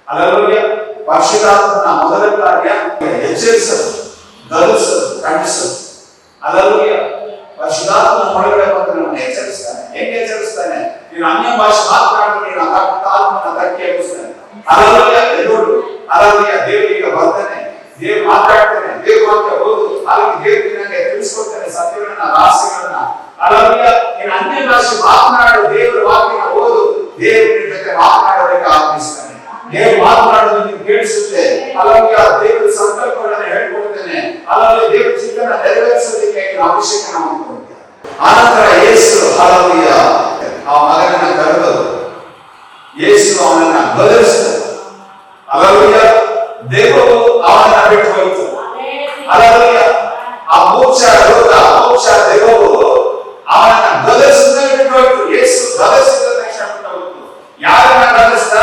ಅಲ್ಲವೇ ಪರಿಶುದ್ಧಾತ್ಮನ ಮೊದಲ ಕಾರ್ಯ ಎಚ್ಚರಿಸೋದು, ಗದರಿಸೋದು, ಖಂಡಿಸೋದು. ಅಲ್ಲವೇ ಪರಿಶುದ್ಧಾತ್ಮನ ಒಳಗಡೆ ಬಂದು ನಮ್ಮನ್ನು ಎಚ್ಚರಿಸ್ತಾನೆ. ಹೆಂಗೆ ಎಚ್ಚರಿಸ್ತಾನೆ? ನೀನು ಅನ್ಯ ಭಾಷೆ ಮಾತನಾಡಿದ್ರೆ ನೀನು ಆತ್ಮನ ತಟ್ಟಿ ಎಬ್ಬಿಸ್ತಾನೆ. ಅಲ್ಲವೇ ಎದೋಡು, ಅಲ್ಲವೇ ದೇವರಿಗೆ ಬರ್ತಾನೆ, ದೇವ್ರು ಮಾತಾಡ್ತಾನೆ, ದೇವ್ರ ವಾಕ್ಯ ಓದು. ಅಲ್ಲಿ ದೇವ್ರು ನಿನಗೆ ತಿಳಿಸ್ಕೊಡ್ತಾನೆ ಸತ್ಯಗಳನ್ನ, ರಹಸ್ಯಗಳನ್ನ. ಅಲ್ಲವೇ ನೀನು ಅನ್ಯ ಭಾಷೆ ಮಾತನಾಡು, ದೇವರ ವಾಕ್ಯನ ಓದು, ದೇವ್ರ ನಿನ್ನ ಜೊತೆ ಮಾತನಾಡೋದಕ್ಕೆ ಆರಂಭಿಸ್ತಾನೆ. ದೇವ್ರು ಮಾತನಾಡೋದು ನೀವು ಕೇಳಿಸುತ್ತೆ. ಅಲ್ಲವೇ ದೇವರ ಸಂಕಲ್ಪಗಳನ್ನ ಹೇಳ್ಕೊಡ್ತಾನೆ. ಅಲ್ಲವೇ ದೇವರ ಚಿತ್ತನ ನೆರವೇರಿಸೋದಕ್ಕೆ ಅಭಿಷೇಕ ಮಾಡಿಕೊಡ್ತಾನೆ. ಆನಂತರ ಯೇಸು ಹಲವೆಯ ಆ ಮಗನನ್ನ ಕರೆದು ಯೇಸು ಅವನನ್ನ ಬದಲಿಸ್ತಾನೆ. ಅಲ್ಲವೇ ದೇವರು ಅವನನ್ನ ಬಿಟ್ಟು ಹೋಯಿತು. ಅಲ್ಲವೇ ಆ ಮೋಕ್ಷ ರೋಗ, ಮೋಕ್ಷ ದೇವರು ಅವನನ್ನ ಬದಲಿಸಿದ ಬಿಟ್ಟು ಹೋಯಿತು. ಯೇಸು ಬದಲಿಸಿದ ತಕ್ಷಣ ಬಿಟ್ಟು ಹೋಯಿತು. ಯಾರನ್ನ ಬದಲಿಸಿದ?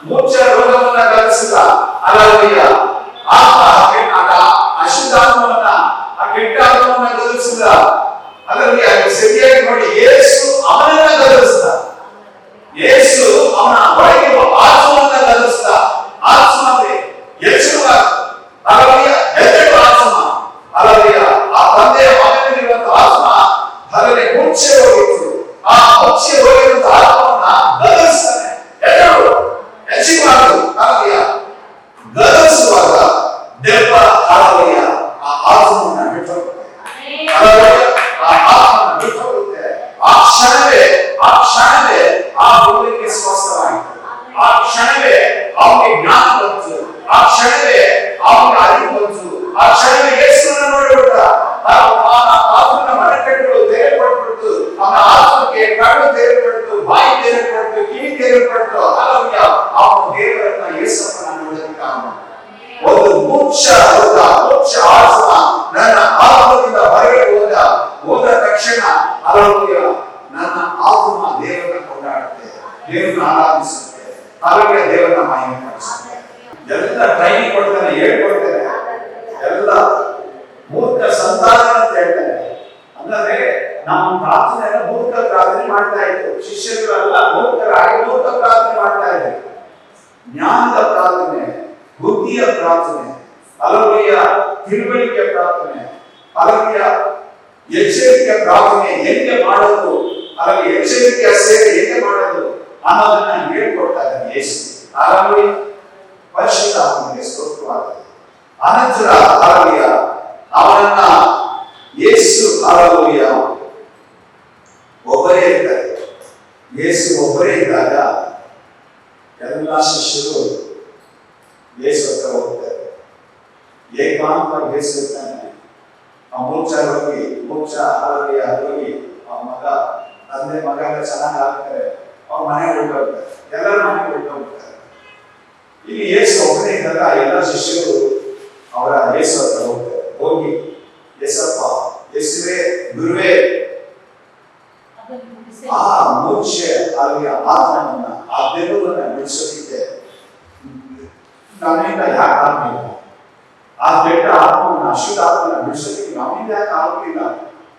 ಮೋಕ್ಷ ರೋಗವನ್ನ ಬದಲಿಸಿದ. ಅಲ್ಲವೇ ಅಶುದ್ಧಾತ್ಮವನ್ನ, ಆ ಕೆಟ್ಟ ಆತ್ಮವನ್ನ ಬದಲಿಸಿದ. ಅಲ್ಲವೇ ಸರಿಯಾಗಿ ನೋಡಿ, ಯೇಸು ಅವನನ್ನ ಬದಲಿಸಿದ. ಯೇಸು ಅವನ ಒಳಗಿರುವ ಆತ್ಮವನ್ನ ಹೆಚ್ಚಿಬಾರದು. ಹಾಲೆಲೂಯ. ಗದರಿಸುವಾಗ ದೆವ್ವ ಹಾಲೆಲೂಯ ಆ ಆತ್ಮವನ್ನ ಬಿಟ್ಟು ಹೋಗುತ್ತೆ. ಹಾಲೆಲೂಯ. ಆ ಆತ್ಮವನ್ನ ಬಿಟ್ಟು ಹೋಗುತ್ತೆ. ಆ ಕ್ಷಣವೇ ಆ ಭೂಮಿಗೆ ಸ್ವಸ್ಥವಾಯಿತು. ಆ ಕ್ಷಣವೇ ಅವನಿಗೆ ಜ್ಞಾನ ಬಂತು. ಆ ಕ್ಷಣವೇ ಅವನಿಗೆ ಅರಿವು ಬಂತು. ಆ ಕ್ಷಣವೇ ಯೇಸುವನ್ನು ನೋಡಿಬಿಟ್ಟ. ಆತನ ಮನಕಟ್ಟುಗಳು ತೆರೆಯಲ್ಪಟ್ಟು, ಅವನ ಆತ್ಮಕ್ಕೆ ಕಣ್ಣು ತೆರೆಯಲ್ಪಟ್ಟು, ಬಾಯಿ ತೆರೆಯಲ್ಪಟ್ಟು, ಕಿವಿ ತೆರೆಯಲ್ಪಟ್ಟು, ಹಾಲೆಲೂಯ, ಅವನು ದೇವರನ್ನ ಯೇಸಪ್ಪನ ನೋಡಲಿಕ್ಕೆ ಒಂದು ಮೋಕ್ಷ ಆತ್ಮ ನನ್ನ ಆತ್ಮದಿಂದ ಹೊರಗೆ ಹೋದ ತಕ್ಷಣ ಹಾಲೆಲೂಯ ನನ್ನ ಆತ್ಮ ದೇವರನ್ನ ಕೊಂಡಾಡುತ್ತೆ, ದೇವರನ್ನ ಆರಾಧಿಸುತ್ತೆ, ಹಾಲೆಲೂಯ, ದೇವರನ್ನ ಮಹಿಮೆ ಪಡಿಸುತ್ತೆ. ಎಲ್ಲ ಟ್ರೈನಿಂಗ್ ಕೊಡ್ತಾನೆ, ಹೇಳ್ಕೊಡ್ತಾನೆ, ಎಲ್ಲ ಮೂರ್ಖ ಸಂತಾನ ಅಂತ ಹೇಳ್ತಾನೆ. ಅಂದ್ರೆ ನಮ್ಮ ಪ್ರಾರ್ಥನೆ ಮೂರ್ಖ ಪ್ರಾರ್ಥನೆ ಮಾಡ್ತಾ ಇತ್ತು. ಶಿಷ್ಯರುಗಳೆಲ್ಲ ಮೂರ್ಖರಾಗಿ ಮೂರ್ಖ ಪ್ರಾರ್ಥನೆ ಮಾಡ್ತಾ ಇದ್ರು. ಜ್ಞಾನದ ಪ್ರಾರ್ಥನೆ, ಬುದ್ಧಿಯ ಪ್ರಾರ್ಥನೆ, ಹಾಲೆಲೂಯ, ತಿಳುವಳಿಕೆ ಪ್ರಾರ್ಥನೆ, ಹಾಲೆಲೂಯ, ಎಚ್ಚರಿಕೆಯ ಪ್ರಾರ್ಥನೆ ಹೇಗೆ ಮಾಡೋದು, ಹಾಗಾಗಿ ಎಚ್ಚರಿಕೆಯ ಸೇವೆ ಹೇಗೆ ಮಾಡೋದು ಅನ್ನೋದನ್ನ ಹೇಳ್ಕೊಡ್ತಾ ಇದ್ದಾನೆ ಯೇಸು. ಹಾಲೆಲೂಯ, ಪರಿಶುದ್ಧ ಆತ್ಮನಿಗೆ ಸ್ತೋತ್ರವಾಗಲಿ. ಅನಂತರ ಹಾಲೆಲೂಯ ಅವನನ್ನ ಯೇಸು ಹಾಲೆಲೂಯ ಒಬ್ಬರೇ ಇರ್ತಾರೆ. ಯೇಸು ಒಬ್ಬರೇ ಇದ್ದಾಗ ಎಲ್ಲ ಶಿಷ್ಯರು ಯೇಸು ಹತ್ರ ಹೋಗ್ತಾರೆ. ಏಕಾಂತವಾಗಿ ಯೇಸು ಇರ್ತಾನೆ. ಆ ಮೋಕ್ಷ ಹಾಲೆಲೂಯ ಹೋಗಿ ಆ ಮಗ ತಂದೆ ಮಗ ಎಲ್ಲ ಚೆನ್ನಾಗಿ ಆಗ್ತಾರೆ. ಅವ್ರ ಮನೆ ಹೊರಟೋಗ್ತಾರೆ, ಎಲ್ಲರ ಮನೆ ಹೊರಟೋಗ್ತಾರೆ. ಇಲ್ಲಿ ಯೇಸು ಒಬ್ಬನೇ ಇದ್ದಾಗ ಎಲ್ಲ ಶಿಷ್ಯರು ಅವರ ಯೇಸು ಹತ್ರ ಹೋಗ್ತಾರೆ. ಹೋಗಿ ಯೇಸಪ್ಪ, ಯೇಸುವೇ, ಗುರುವೇ, ಆ ಮೋಕ್ಷ ಹಾಲೆಲೂಯ ಆತ್ಮವನ್ನ, ಆ ದೆವ್ವವನ್ನ ಬಿಡಿಸೋದಿಕ್ಕೆ ನಮ್ಮಿಂದ ಯಾಕೆ ಆಗಲಿಲ್ಲ? ಆ ಕೆಟ್ಟ ಆತ್ಮವನ್ನ, ಅಶುದ್ಧ ಆತ್ಮವನ್ನ ಬಿಡಿಸೋದಿಕ್ಕೆ ನಮ್ಮಿಂದ ಯಾಕೆ ಆಗಲಿಲ್ಲ?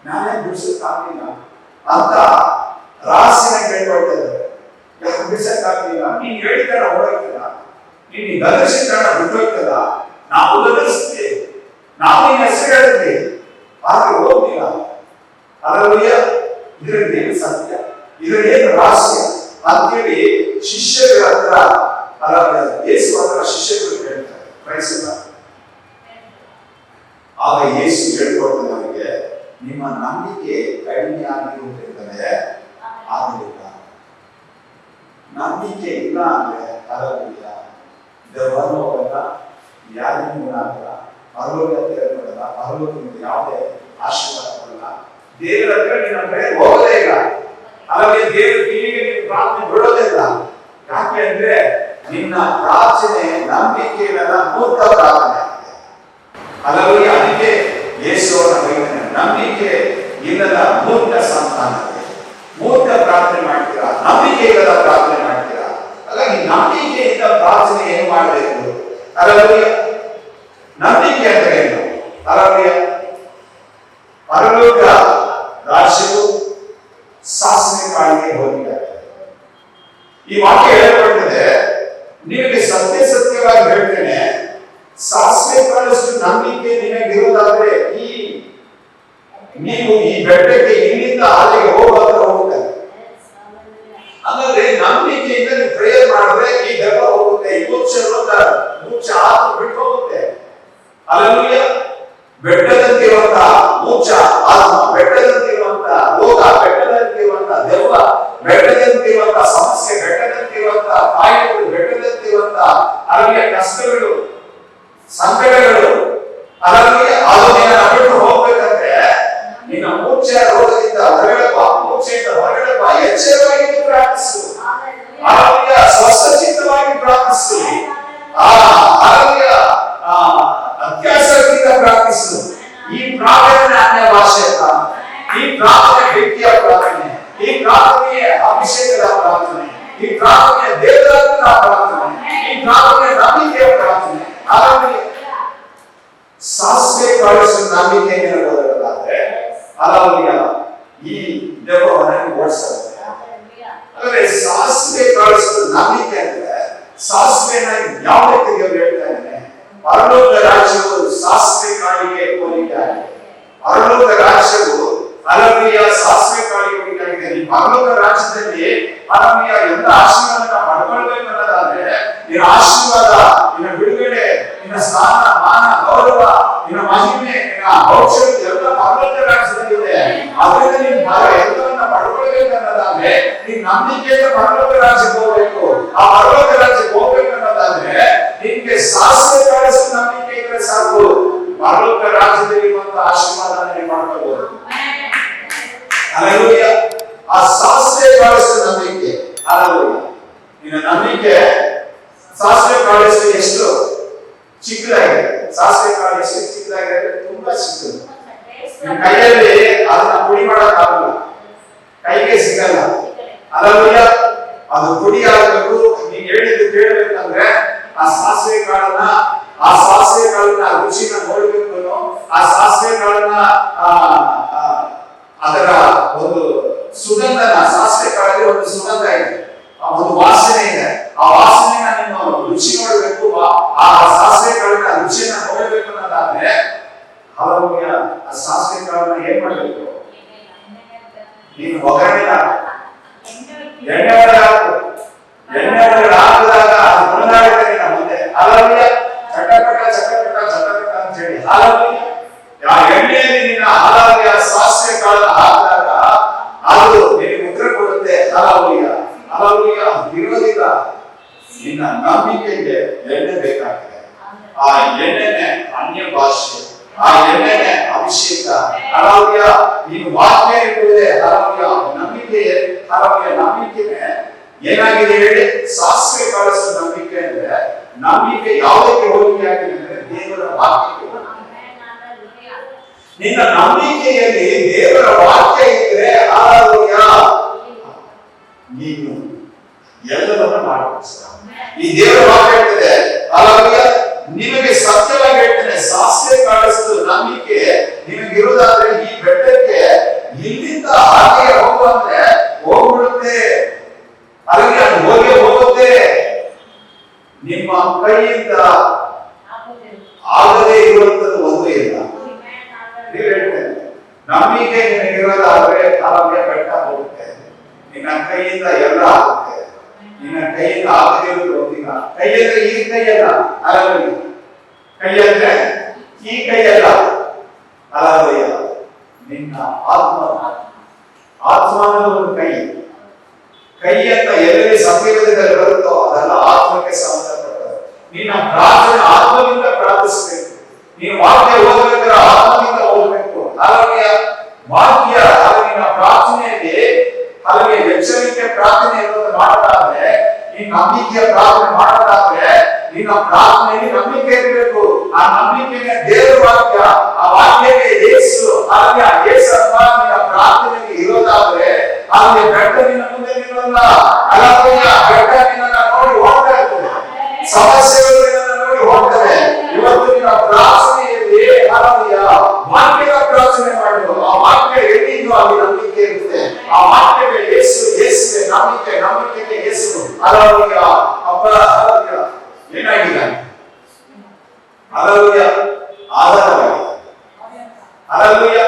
ನಾನೇ ಬಿಡಿಸೋಕ್ಕಾಗಲಿಲ್ಲ ಅಂತ ರಹಸ್ಯನ ಕೇಳ್ಕೊಳ್ತಾ ಇದ್ದಾರೆ. ಯಾಕೆ ಬಿಡಿಸಕ್ಕಾಗಲಿಲ್ಲ? ನೀನ್ ಹೇಳಿದ ಹೊರಗ್ತಿಲ್ಲ, ನೀನ್ ಗದರಿಸಿದ ಬಿಟ್ಟೋಗ್ತದ, ನಾವು ಗದರಿಸ್ತೀವಿ, ನಾವು ನಿನ್ನ ಹೆಸರು ಹೇಳ್ತೀವಿ, ಆದ್ರೆ ಹೋಗ್ಲಿಲ್ಲ. ಹಾಲೆಲೂಯ, ಇದರಲ್ಲಿ ಏನು ಸತ್ಯ, ಇದರಲ್ಲಿ ಏನು ರಹಸ್ಯ ಅಂತೇಳಿ ಶಿಷ್ಯರ ಹತ್ರ ಯೇಸು ಹತ್ರ ಶಿಷ್ಯರು ಹೇಳ್ತಾರೆ. ಕ್ರೈಸ್ತ ಆಗ ಯೇಸು ಹೇಳ್ಕೊಡ್ತಾನೆ ಅವರಿಗೆ, ನಿಮ್ಮ ನಂಬಿಕೆ ಕಡಿಮೆ ಆಗಿರುವುದರಿಂದಲೇ ಆಗಲಿಲ್ಲ. ನಂಬಿಕೆ ಇಲ್ಲ ಅಂದ್ರೆ ಹಾಲೆಲೂಯ ದೆವ್ವನೂ ಹೋಗಲ್ಲ, ಯಾರಿಗೂ ಆಗಲ್ಲ, ಪರಲೋಕ ತೆರೆದುಕೊಳ್ಳಲ್ಲ, ಪರಲೋಕದಿಂದ ಯಾವುದೇ ಆಶೀರ್ವಾದ ಬರಲ್ಲ. ದೇವರ ಹತ್ರ ನಿನ್ನ ಕಡೆ ಹೋಗೋದೇ ಇಲ್ಲ. ಹಾಗಾಗಿ ದೇವರ ಕಿವಿಗೆ ನೀನು ಪ್ರಾರ್ಥನೆ ಬಿಡೋದೇ ಇಲ್ಲ. ಯಾಕೆ ಅಂದ್ರೆ ನಿನ್ನ ಪ್ರಾರ್ಥನೆ ನಂಬಿಕೆ ಇಲ್ಲದ ಮೂರ್ಖ ಪ್ರಾರ್ಥನೆ ಆಗಿದೆ. ಹಾಗಾಗಿ ಅದಕ್ಕೆ ಯೇಸುವನ್ನ ಬೈತಾನೆ, ನಂಬಿಕೆ ಇಲ್ಲದ ಮೂರ್ಖ ಸಂತಾನಕ್ಕೆ. ಮೂರ್ಖ ಪ್ರಾರ್ಥನೆ ಮಾಡ್ತೀರಾ, ನಂಬಿಕೆ ಇಲ್ಲದ ಪ್ರಾರ್ಥನೆ ಮಾಡ್ತೀರಾ. ಹಾಗಾಗಿ ನಂಬಿಕೆಯಿಂದ ಪ್ರಾರ್ಥನೆ ಏನು ಮಾಡಬೇಕು? ಹಾಲೆಲೂಯ, ನಂಬಿಕೆ ಅಂದ್ರೆ ಏನು? ಹಾಲೆಲೂಯ, ಪರಲೋಕ ರಾಜ್ಯವು ಸಾಸಿವೆ ಕಾಳಿಗೆ ಹೋಗಿದ್ದಾರೆ. ಈ ವಾಕ್ಯ ಹೇಳಲ್ಪಟ್ಟಿದೆ, ನಿನಗೆ ಸತ್ಯವಾಗಿ ಹೇಳ್ತೇನೆ, ಸಾಸಿವೆ ಕಾಳಷ್ಟು ನಂಬಿಕೆ ನಿನಗಿರುವುದಾದ್ರೆ ನೀವು ಈ ಬೆಟ್ಟಕ್ಕೆ ಇಲ್ಲಿಂದ ಅಲ್ಲಿಗೆ ಹೋಗ್ತಾರೆ. ಅಂದ್ರೆ ನಂಬಿಕೆಯಿಂದ ನೀವು ಪ್ರೇಯರ್ ಮಾಡಿದ್ರೆ ಈ ದೆವ್ವ ಹೋಗುತ್ತೆ, ಈ ಮೋಕ್ಷ ಆತ್ಮ ಬಿಟ್ಟು ಹೋಗುತ್ತೆ. ಹಾಲೆಲೂಯ, ಬೆಟ್ಟದಂತಿರುವಂತ ಮೋಕ್ಷ ಆತ್ಮ, ಬೆಟ್ಟದಂತಿರುವಂತ ರೋಗ, ಬೆಟ್ಟದಂತಿರುವಂತ ದೆವ್ವ, ಬೆಟ್ಟದಂತಿರುವಂತ ಸಮಸ್ಯೆ, ಬೆಟ್ಟದಂತಿರುವಂತ ಕಾಯಿಲೆಗಳು, ಬೆಟ್ಟದಂತಿರುವಂತ ಹಾಲೆಲೂಯ ಕಷ್ಟಗಳು, ಸಂಕಟಗಳು, ಹಾಲೆಲೂಯ ಅದು ನಿನ್ನ ಬಿಟ್ಟು ಹೋಗ್ಬೇಕಂದ್ರೆ ನಿನ್ನ ಮೋಕ್ಷ ರೋಗದಿಂದ ಹೊರಗಡೆ ಬಾ, ಮೋಕ್ಷದಿಂದ ಹೊರಗಡೆ ಬಾ, ಎಚ್ಚರವಾಗಿ ಪ್ರಾರ್ಥಿಸು. ಹಾಲೆಲೂಯ, ಸ್ವಸ್ಥಚಿತ್ತವಾಗಿ ಪ್ರಾರ್ಥಿಸು. ಹಾಲೆಲೂಯ, ಅತ್ಯಾಸಕ್ತಿಯಿಂದ ಪ್ರಾರ್ಥಿಸು. ಈ ಪ್ರಾರ್ಥನೆ ಅನ್ಯ ಭಾಷೆ ಅಲ್ಲ, ಈ ಪ್ರಾರ್ಥನೆ ವ್ಯಕ್ತಿಯ ಪ್ರಾರ್ಥನೆ, ಈ ಪ್ರಾರ್ಥನೆಯ ಅಭಿಷೇಕದ ಪ್ರಾರ್ಥನೆ, ಈ ಪ್ರಾರ್ಥನೆಯ ದೇವರಾತ್ಮನ ಪ್ರಾರ್ಥನೆ, ಈ ಪ್ರಾರ್ಥನೆ ನಂಬಿಕೆಯ ಪ್ರಾರ್ಥನೆ. ಹಾಲೆಲೂಯ, ಸಾಸಿವೆ ಕಾಳಿಸು ನಂಬಿಕೆ ಬರೋದಾದ್ರೆ ಹಾಲೆಲೂಯ ಈ ದೆವ್ವವನ್ನು ಓಡಿಸ್ತದೆ. ಅಂದ್ರೆ ಸಾಸಿವೆ ಕಾಳಿಸು ನಂಬಿಕೆ ಅಂದ್ರೆ ಸಾಸಿವೆನ ಯಾವ ರೀತಿಗೆ ಹೇಳ್ತಾ ಇದ್ದಾನೆ? ಪರಲೋಕ ರಾಜ್ಯವು ಸಾಸಿವೆ ಕಾಳಿಗೆ ಹೋಲಿಕೆಯಾಗಿದೆ. ಪರಲೋಕ ರಾಜ್ಯವು ಹಾಲೆಲೂಯ ಸಾಸಿವೆ ಕಾಳಿಗೆ ಹೋಲಿಕೆಯಾಗಿದೆ. ಈ ಪರಲೋಕ ರಾಜ್ಯದಲ್ಲಿ ಹಾಲೆಲೂಯ ಎಲ್ಲ ಆಶೀರ್ವಾದನ ಪಡ್ಕೊಳ್ಬೇಕು ಅನ್ನೋದಾದ್ರೆ ನಿನ್ನ ಆಶೀರ್ವಾದ, ನಿನ್ನ ಬಿಡುಗಡೆ, ನಿನ್ನ ಸ್ಥಾನ, ಮಾನ, ಗೌರವ, ನಿನ್ನ ಮಹಿಮೆ, ನಿನ್ನ ಔಷಧಿ ಎಲ್ಲ ಪರಲೋಕ ರಾಜ್ಯದಲ್ಲಿದೆ. ಅದರಿಂದ ನೀನು ಎಲ್ಲವನ್ನ ಪಡ್ಕೊಳ್ಬೇಕನ್ನೋದಾದ್ರೆ ನೀನ್ ನಂಬಿಕೆಯಿಂದ ಪರಲೋಕ ರಾಜ್ಯಕ್ಕೆ ಹೋಗ್ಬೇಕು. ಆ ಪರಲೋಕ ರಾಜ್ಯಕ್ಕೆ ಹೋಗ್ಬೇಕನ್ನೋದಾದ್ರೆ ನಿನ್ಗೆ ಸಾಸಿವೆ ಕಾಳಷ್ಟು ನಂಬಿಕೆ ಇದ್ರೆ ಸಾಕು, ಪರಲೋಕ ರಾಜ್ಯದಲ್ಲಿ ಒಂದು ಆಶೀರ್ವಾದ ನೀವು ಮಾಡ್ಕೋಬಹುದು. ಹಲ್ಲೆಲೂಯಾ. ಆ ಸಾಸಿವೆ ಕಾಳಷ್ಟು ನಂಬಿಕೆ, ಹಲ್ಲೆಲೂಯಾ. ನಿನ್ನ ನಂಬಿಕೆ ಸಾಸಿವೆ ಕಾಳಷ್ಟು ಎಷ್ಟು ಚಿಕ್ಕದಾಗಿದೆ. ಸಾಸಿವೆ ಕಾಳು ಎಷ್ಟು ಚಿಕ್ಕದಾಗಿದೆ, ತುಂಬಾ ಚಿಕ್ಕದು. ನಿನ್ನ ಕೈಯಲ್ಲಿ ಅದನ್ನ ಪುಡಿ ಮಾಡಕ್ಕಾಗಲ್ಲ, ಕೈಗೆ ಸಿಗಲ್ಲ. ಹಲ್ಲೆಲೂಯಾ. ಅದು ಪುಡಿ ಆಗಬೇಕು. ನೀನ್ ಹೇಳಿದ್ದು ಕೇಳಬೇಕಂದ್ರೆ ಆ ಸಾಸಿವೆ ಕಾಳನ್ನ ರುಚಿನ ನೋಡ್ಬೇಕು. ಆ ಸಾಸಿವೆ ಕಾಳನ್ನ ಅದರ ಒಂದು ಸುಗಂಧನ, ಸಾಸಿವೆ ಕಾಳಲ್ಲಿ ಒಂದು ಸುಗಂಧ ಇದೆ, ಒಂದು ವಾಸನೆ ಇದೆ. ಆ ವಾಸನೆನ ನೀನು ರುಚಿ ನೋಡ್ಬೇಕು. ಆ ಸಾಸಿವೆ ಕಾಳಿನ ರುಚಿಯನ್ನ ನೋಡ್ಬೇಕು ಅನ್ನೋದಾದ್ರೆ ಹಲ್ಲೆಲೂಯಾ, ಆ ಸಾಸಿವೆ ಕಾಳನ್ನ ಏನ್ ಮಾಡ್ಬೇಕು? ನೀನು ಒಗ್ಗರಣೆ ಎಣ್ಣೆ ಒಳಗೆ ಹಾಕಿದಾಗ ಅದು ಮುಳುಗಾಡುತ್ತೆ ನಿನ್ನ ಮುಂದೆ. ಹಲ್ಲೆಲೂಯಾ. ಚಟಪಟ ಚಟಪಟ ಚಟಪಟ ಅಂತ ಹೇಳಿ ಹಲ್ಲೆಲೂಯಾ. ಆ ಎಣ್ಣೆಯಲ್ಲಿ ನಿನ್ನ ಹಲ್ಲೆಲೂಯಾ ಸಾಸಿವೆ ಕಾಳನ್ನ ಹಾಕಿದಾಗ ಅದು ನಿನಗೆ ಉತ್ತರ ಕೊಡುತ್ತೆ. ಹಲ್ಲೆಲೂಯಾ. ಹಲ್ಲೆಲೂಯಾ. ವಿರೋಧಿತ ನಿನ್ನ ನಂಬಿಕೆಗೆ ಎಣ್ಣೆ ಬೇಕಾಗಿದೆ. ಆ ಎಣ್ಣೆನೆ ಅನ್ಯ ಭಾಷೆ, ಆ ಎಣ್ಣೆನೆ ಅಭಿಷೇಕ. ಹಲ್ಲೆಲೂಯಾ. ನೀನು ವಾಕ್ಯ ಇರುವುದೇ ಹಲ್ಲೆಲೂಯಾ ನಂಬಿಕೆ. ಹಲ್ಲೆಲೂಯಾ. ನಂಬಿಕೆನೆ ಏನಾಗಿದೆ ಹೇಳಿ? ಸಾಸಿವೆ ಕಾಳಷ್ಟು ನಂಬಿಕೆ ಅಂದ್ರೆ ನಂಬಿಕೆ ಯಾವುದಕ್ಕೆ ಹೋಲಿಕೆ ಆಗಿದೆ ಅಂದ್ರೆ ದೇವರ ವಾಕ್ಯಕ್ಕೆ. ನಿನ್ನ ನಂಬಿಕೆಯಲ್ಲಿ ದೇವರ ವಾಕ್ಯ ಇದ್ರೆ ಹಲ್ಲೆಲೂಯಾ ನೀನು ಎಲ್ಲವನ್ನ ಮಾಡಬಹುದು. ಈ ದೇವರ ವಾಕ್ಯ ಹೇಳ್ತದೆ ಹಲ್ಲೆಲೂಯಾ, ನಿಮಗೆ ಸತ್ಯವಾಗಿ ಹೇಳ್ತೇನೆ, ಸಾಸಿವೆ ಕಾಳಷ್ಟು ನಂಬಿಕೆ ನಿಮಗಿರುವುದಾದ್ರೆ ಈ ಬೆಟ್ಟಕ್ಕೆ ಇಲ್ಲಿಂದ ಹಾಗೆ ಹೋಗುವಂತೆ ಹೋಗ್ಬಿಡುತ್ತೆ. ಹಾಗೆ ಅದು ಹೋಗುತ್ತೆ. ನಿಮ್ಮ ಕೈಯಿಂದ ಆಗದೇ ಇರುವಂತದ್ದು ಒಂದು ಇಲ್ಲ. ನೀವು ಹೇಳ್ತೇನೆ, ನಂಬಿಕೆ ನಿನಗಿರೋದಾದ್ರೆ ಹಲ್ಲೆಲೂಯಾ ಬೆಟ್ಟ ಹೋಗುತ್ತೆ. ನಿನ್ನ ಕೈಯಿಂದ ಎಲ್ಲ ಆಗುತ್ತೆ. ನಿನ್ನ ಕೈಯಿಂದ ಆಗದೇ ಇರೋದು ಒಂದಿಲ್ಲ. ಕೈ ಅಂದ್ರೆ ಈ ಕೈಯಲ್ಲ, ಹಲ್ಲೆಲೂಯಾ. ಕೈ ಅಂದ್ರೆ ಈ ಕೈಯಲ್ಲ, ಹಲ್ಲೆಲೂಯಾ. ನಿನ್ನ ಆತ್ಮ ಒಂದು ಕೈ ಅಂತ ಎಲ್ಲೆಲ್ಲಿ ಸಂವೇದನೆಯಲ್ಲಿ ಬರುತ್ತೋ ಅದೆಲ್ಲ ಆತ್ಮಕ್ಕೆ ಸಂಬಂಧಪಟ್ಟದ್ದು. ನಿನ್ನ ಪ್ರಾರ್ಥನೆ ಆತ್ಮದಿಂದ ಪ್ರಾರ್ಥಿಸಬೇಕು. ನೀನು ವಾಕ್ಯ ಓದಬೇಕಾದ್ರೆ ಆತ್ಮದಿಂದ ಓದಬೇಕು. ಹಲ್ಲೆಲೂಯಾ. ವಾಕ್ಯ ನಿನ್ನ ಪ್ರಾರ್ಥನೆಯಲ್ಲಿ ಹಲಗೆ ಎಚ್ಚರಿಕೆ ಪ್ರಾರ್ಥನೆ ಇರುವುದು ಮಾಡೋದಾದ್ರೆ, ಈ ನಂಬಿಕೆಯ ಪ್ರಾರ್ಥನೆ ಮಾಡೋದಾದ್ರೆ ನಿನ್ನ ಪ್ರಾರ್ಥನೆಯಲ್ಲಿ ನಂಬಿಕೆ ಇರಬೇಕು. ಆ ನಂಬಿಕೆಗೆ ದೇವರ ವಾಕ್ಯ, ಆ ವಾಕ್ಯಕ್ಕೆ ಯೇಸು, ಹಲ್ಲೆಲೂಯಾ ಯೇಸಪ್ಪ ನಿನ್ನ ಪ್ರಾರ್ಥನೆಯಲ್ಲಿ ಇರೋದಾದ್ರೆ ಅಲ್ಲಿ ಬೆಟ್ಟ ನಿನ್ನ ಮುಂದೆ ನಿಲ್ಲಲ್ಲ. ಹಲ್ಲೆಲೂಯಾ. ಬೆಟ್ಟ ನಿನ್ನನ್ನ ನೋಡಿ ಹೋಗ್ತಾ ಇರ್ತದೆ, ಸಮಸ್ಯೆಗಳು ನಿನ್ನನ್ನ ನೋಡಿ ಹೋಗ್ತವೆ. ಇವತ್ತು ನಿನ್ನ ಪ್ರಾರ್ಥನೆಯಲ್ಲಿ ಹಲ್ಲೆಲೂಯಾ ವಾಕ್ಯದ ಪ್ರಾರ್ಥನೆ ಮಾಡು. ಆ ವಾಕ್ಯ ಎಲ್ಲಿದೆಯೋ ಅಲ್ಲಿ ನಂಬಿಕೆ ಇರುತ್ತೆ. ಆ ವಾಕ್ಯಕ್ಕೆ ಯೇಸುವೆ ನಂಬಿಕೆಗೆ ಯೇಸು ಹಲ್ಲೆಲೂಯಾ ಅಪ್ಪ ಹಲ್ಲೆಲೂಯಾ ಏನಾಗಿದ್ದಾನೆ? ಹಲ್ಲೆಲೂಯಾ ಆಧಾರವಾಗಿದೆ. ಹಲ್ಲೆಲೂಯಾ.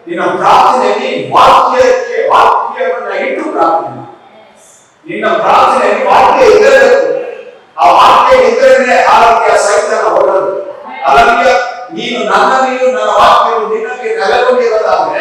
ನಿನ್ನ ಪ್ರಾರ್ಥನೆಯಲ್ಲಿ ವಾಕ್ಯವನ್ನ ಇಟ್ಟು ಪ್ರಾರ್ಥನೆ. ನಿನ್ನ ಪ್ರಾರ್ಥನೆಯಲ್ಲಿ ವಾಕ್ಯ ಇರಬೇಕು. ಆ ವಾಕ್ಯ ಇದ್ದರೆ ಹಲ್ಲೆಲೂಯಾ ಸೈತಾನ ಹೊರಡದು. ಹಲ್ಲೆಲೂಯಾ. ನನ್ನ ವಾಕ್ಯವು ನಿನ್ನಲ್ಲಿ ನೆಲೆಗೊಂಡಿರೋದಾದ್ರೆ